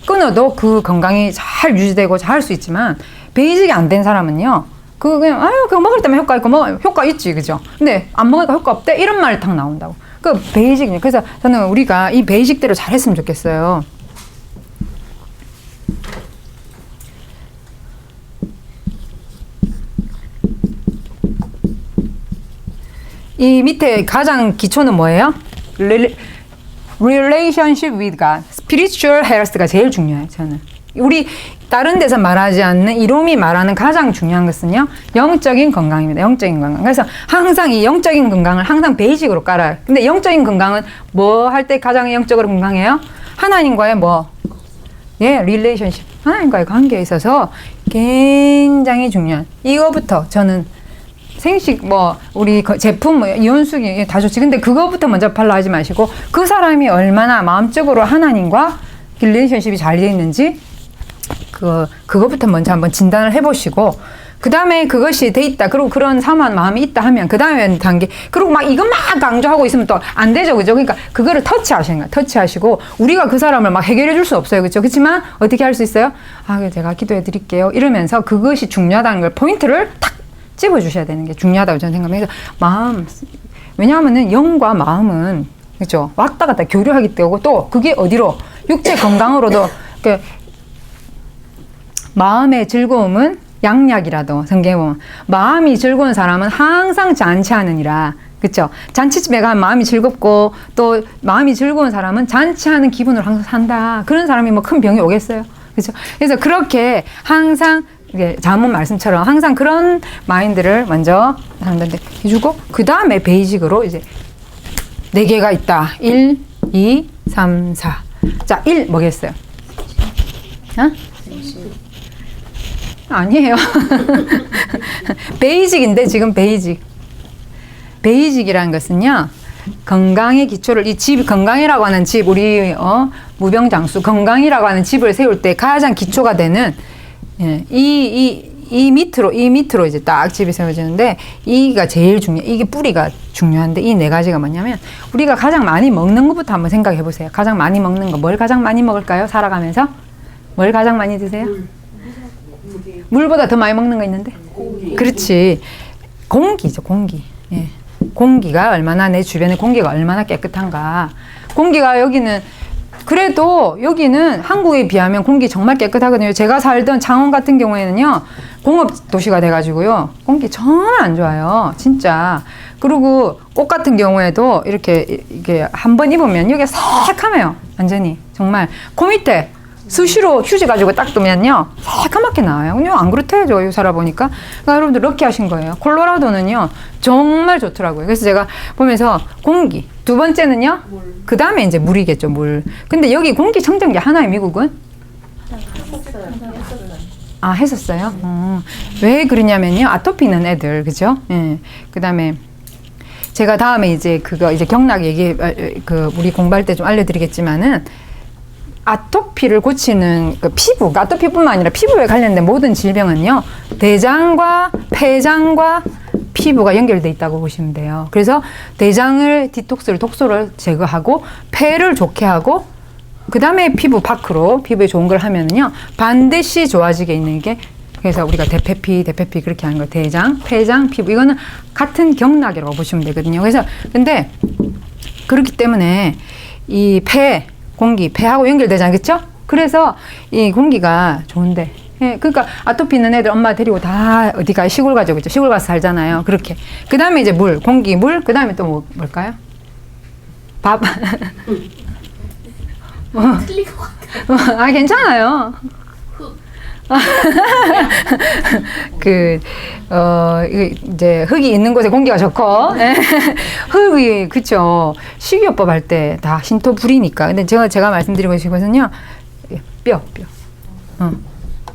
끊어도 그 건강이 잘 유지되고 잘 할 수 있지만, 베이직이 안 된 사람은요, 그냥 그거 먹을 때만 효과 있고, 효과 있지, 그죠? 근데 안 먹으니까 효과 없대? 이런 말이 탁 나온다고. 그 베이직. 그래서 저는 우리가 이 베이직대로 잘 했으면 좋겠어요. 이 밑에 가장 기초는 뭐예요? Relationship with God. Spiritual health가 제일 중요해요, 저는. 우리 다른 데서 말하지 않는, 이롬이 말하는 가장 중요한 것은요, 영적인 건강입니다. 영적인 건강. 그래서 항상 이 영적인 건강을 항상 베이직으로 깔아요. 근데 영적인 건강은 뭐 할 때 가장 영적으로 건강해요? 하나님과의 relationship. 하나님과의 관계에 있어서 굉장히 중요한, 이거부터 저는 생식, 우리 제품, 이온수기 다 좋지. 근데 그거부터 먼저 팔라 하지 마시고, 그 사람이 얼마나 마음적으로 하나님과 릴레이션십이 잘 되어 있는지, 그거부터 먼저 한번 진단을 해보시고, 그 다음에 그것이 돼 있다. 그리고 그런 사모한 마음이 있다 하면, 그 다음에 단계, 그리고 막 이것만 강조하고 있으면 또 안 되죠. 그죠? 그러니까 그거를 터치하시는 거예요. 터치하시고, 우리가 그 사람을 막 해결해 줄 수 없어요. 그죠? 그렇지만 어떻게 할 수 있어요? 제가 기도해 드릴게요. 이러면서 그것이 중요하다는 걸 포인트를 탁 집어주셔야 되는 게 중요하다고 저는 생각합니다. 왜냐하면은 영과 마음은, 그죠? 왔다 갔다 교류하기 때문에, 또 그게 어디로? 육체 건강으로도, 마음의 즐거움은 양약이라도, 성경에 보면 마음이 즐거운 사람은 항상 잔치하느니라. 그쵸? 잔치집에 가면 마음이 즐겁고, 또 마음이 즐거운 사람은 잔치하는 기분으로 항상 산다. 그런 사람이 뭐 큰 병이 오겠어요? 그죠? 그래서 그렇게 항상 이게 자문 말씀처럼 항상 그런 마인드를 먼저 사람들한테 해주고, 그 다음에 베이직으로 이제 4개가 있다. 1, 2, 3, 4. 자, 1 뭐겠어요? 어? 아니에요. 베이직인데 지금 베이직. 베이직이라는 것은요, 건강의 기초를, 이 집, 건강이라고 하는 집, 우리 무병장수 건강이라고 하는 집을 세울 때 가장 기초가 되는, 예, 이 밑으로 이제 딱 집이 세워지는데, 이가 제일 이게 뿌리가 중요한데, 이 4가지가 뭐냐면, 우리가 가장 많이 먹는 것부터 한번 생각해 보세요. 가장 많이 먹는 거, 뭘 가장 많이 먹을까요? 살아가면서? 뭘 가장 많이 드세요? 물보다 더 많이 먹는 거 있는데? 그렇지. 공기죠, 공기. 예. 공기가 얼마나, 내 주변의 공기가 얼마나 깨끗한가. 공기가 여기는, 그래도 여기는 한국에 비하면 공기 정말 깨끗하거든요. 제가 살던 창원 같은 경우에는요, 공업 도시가 돼가지고요, 공기 정말 안 좋아요. 진짜. 그리고 옷 같은 경우에도 이게 한번 입으면 여기가 새카매요. 완전히. 정말. 그 밑에 수시로 휴지 가지고 딱 두면요, 새까맣게 나와요. 그냥 안 그렇대요, 저 살아보니까. 그러니까 여러분들 럭키하신 거예요. 콜로라도는요, 정말 좋더라고요. 그래서 제가 보면서 공기. 2번째는요, 그 다음에 이제 물이겠죠, 물. 근데 여기 공기청정기 하나의 미국은? 아, 했었어요? 왜 그러냐면요, 아토피 있는 애들, 그죠? 예. 그 다음에 제가 다음에 이제 그거 이제 경락 우리 공부할 때 좀 알려드리겠지만은, 아토피를 고치는 그 피부, 아토피뿐만 아니라 피부에 관련된 모든 질병은요, 대장과 폐장과 피부가 연결돼 있다고 보시면 돼요. 그래서 대장을 독소를 제거하고, 폐를 좋게 하고, 그 다음에 피부 밖으로 피부에 좋은 걸 하면은요, 반드시 좋아지게 있는 게, 그래서 우리가 대패피 그렇게 하는 거, 대장, 폐장, 피부, 이거는 같은 경락이라고 보시면 되거든요. 그래서 근데 그렇기 때문에 이 공기, 폐하고 연결되지 않겠죠? 그래서 이 공기가 좋은데, 예, 그러니까 아토피 있는 애들 엄마 데리고 다 어디가 시골 가죠, 그죠? 시골 가서 살잖아요. 그렇게. 그 다음에 이제 물, 공기, 물, 그 다음에 또 뭘까요? 밥. 틀릴 것 같아요. 아, 괜찮아요. 이제 흙이 있는 곳에 공기가 좋고, 흙이, 그쵸. 식이요법 할 때 다 신토불이니까. 근데 제가 말씀드리고 싶은 것은요, 뼈.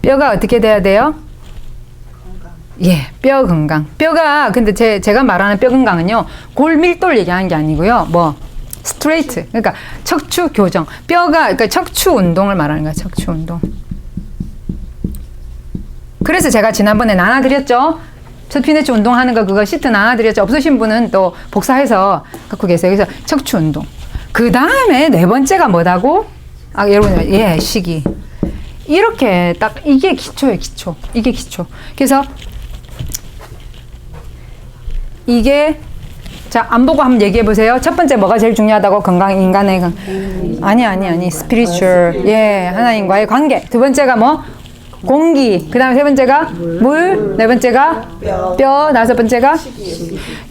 뼈가 어떻게 돼야 돼요? 건강. 예, 뼈 건강. 뼈가, 근데 제가 말하는 뼈 건강은요, 골밀도를 얘기하는 게 아니고요, 스트레이트. 그러니까 척추 교정. 그러니까 척추 운동을 말하는 거야, 척추 운동. 그래서 제가 지난번에 나눠드렸죠. 첫 피네치 운동하는 거 그거 시트 나눠드렸죠. 없으신 분은 또 복사해서 갖고 계세요. 그래서 척추 운동. 그 다음에 4번째가 뭐다고? 아, 여러분, 예, 식이. 이렇게 딱 이게 기초예요, 기초. 이게 기초. 그래서 이게, 자, 안 보고 한번 얘기해 보세요. 첫 번째 뭐가 제일 중요하다고? 인간의 아니. 스피리추얼. 예, 하나님과의 관계. 2번째가 뭐? 공기. 그 다음에 3번째가 물. 4번째가 뼈. 5번째가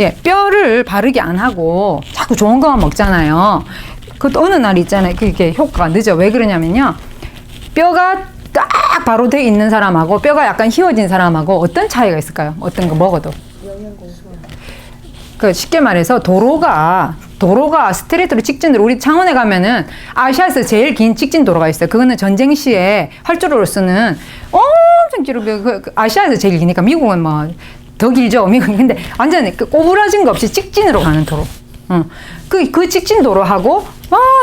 예, 뼈를 바르게 안 하고 자꾸 좋은 거만 먹잖아요. 그것도 어느 날 있잖아요. 그게 효과가 늦어. 왜 그러냐면요, 뼈가 딱 바로 돼 있는 사람하고 뼈가 약간 휘어진 사람하고 어떤 차이가 있을까요? 어떤 거 먹어도. 그 쉽게 말해서 도로가 스트레이트로 직진으로, 우리 창원에 가면은 아시아에서 제일 긴 직진 도로가 있어요. 그거는 전쟁 시에 활주로로 쓰는 엄청 길고, 아시아에서 제일 기니까 미국은 뭐 더 길죠, 미국은. 근데 완전히 꼬부라진 거 없이 직진으로 가는 도로. 그 직진 도로하고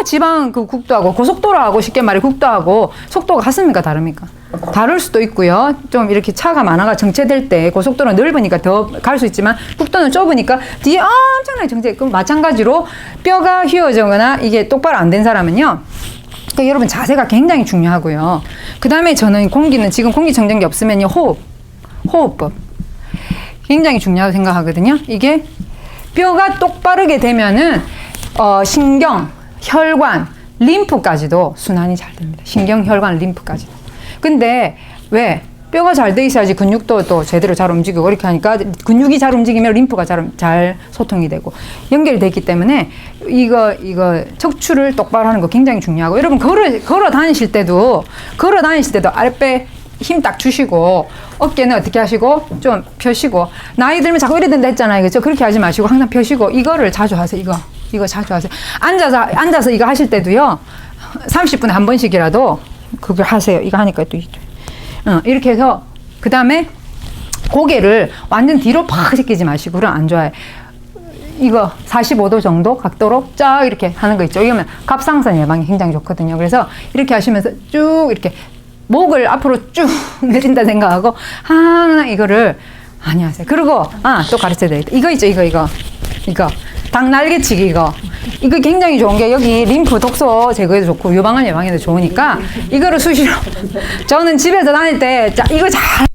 지방 그 국도하고 고속도로하고, 쉽게 말해 국도하고 속도가 같습니까, 다릅니까? 다를 수도 있고요. 좀 이렇게 차가 많아가 정체될 때 고속도로는 넓으니까 더 갈 수 있지만 국도는 좁으니까 뒤에 엄청나게 정체. 그럼 마찬가지로 뼈가 휘어지거나 이게 똑바로 안 된 사람은요, 그러니까 여러분 자세가 굉장히 중요하고요. 그 다음에 저는 공기는, 지금 공기청정기 없으면요, 호흡법 굉장히 중요하다고 생각하거든요. 이게 뼈가 똑바르게 되면은 신경, 혈관, 림프까지도 순환이 잘 됩니다. 신경, 혈관, 림프까지도. 근데 왜? 뼈가 잘 돼 있어야지 근육도 또 제대로 잘 움직이고, 이렇게 하니까 근육이 잘 움직이면 림프가 잘 소통이 되고 연결되기 때문에 이거 척추를 똑바로 하는 거 굉장히 중요하고, 여러분 걸어 다니실 때도 아랫배 힘 딱 주시고 어깨는 어떻게 하시고 좀 펴시고 나이 들면 자꾸 이래 된다 했잖아요. 그렇죠? 그렇게 하지 마시고 항상 펴시고 이거를 자주 하세요. 이거 자주 하세요. 앉아서 이거 하실 때도요. 30분에 한 번씩이라도 그걸 하세요. 이거 하니까 또 이렇게 해서 그 다음에 고개를 완전 뒤로 팍 제끼지 마시고 그럼 안 좋아요. 이거 45도 정도 각도로 쫙 이렇게 하는 거 있죠. 이러면 갑상선 예방에 굉장히 좋거든요. 그래서 이렇게 하시면서 쭉 이렇게 목을 앞으로 쭉 내린다 생각하고 항상 이거를 많이 하세요. 그리고 또 가르쳐야 되겠다. 이거 있죠. 이거 닭 날개치기 이거 굉장히 좋은 게 여기 림프 독소 제거에도 좋고 유방암 예방에도 좋으니까 이거를 수시로 저는 집에서 다닐 때 이거 잘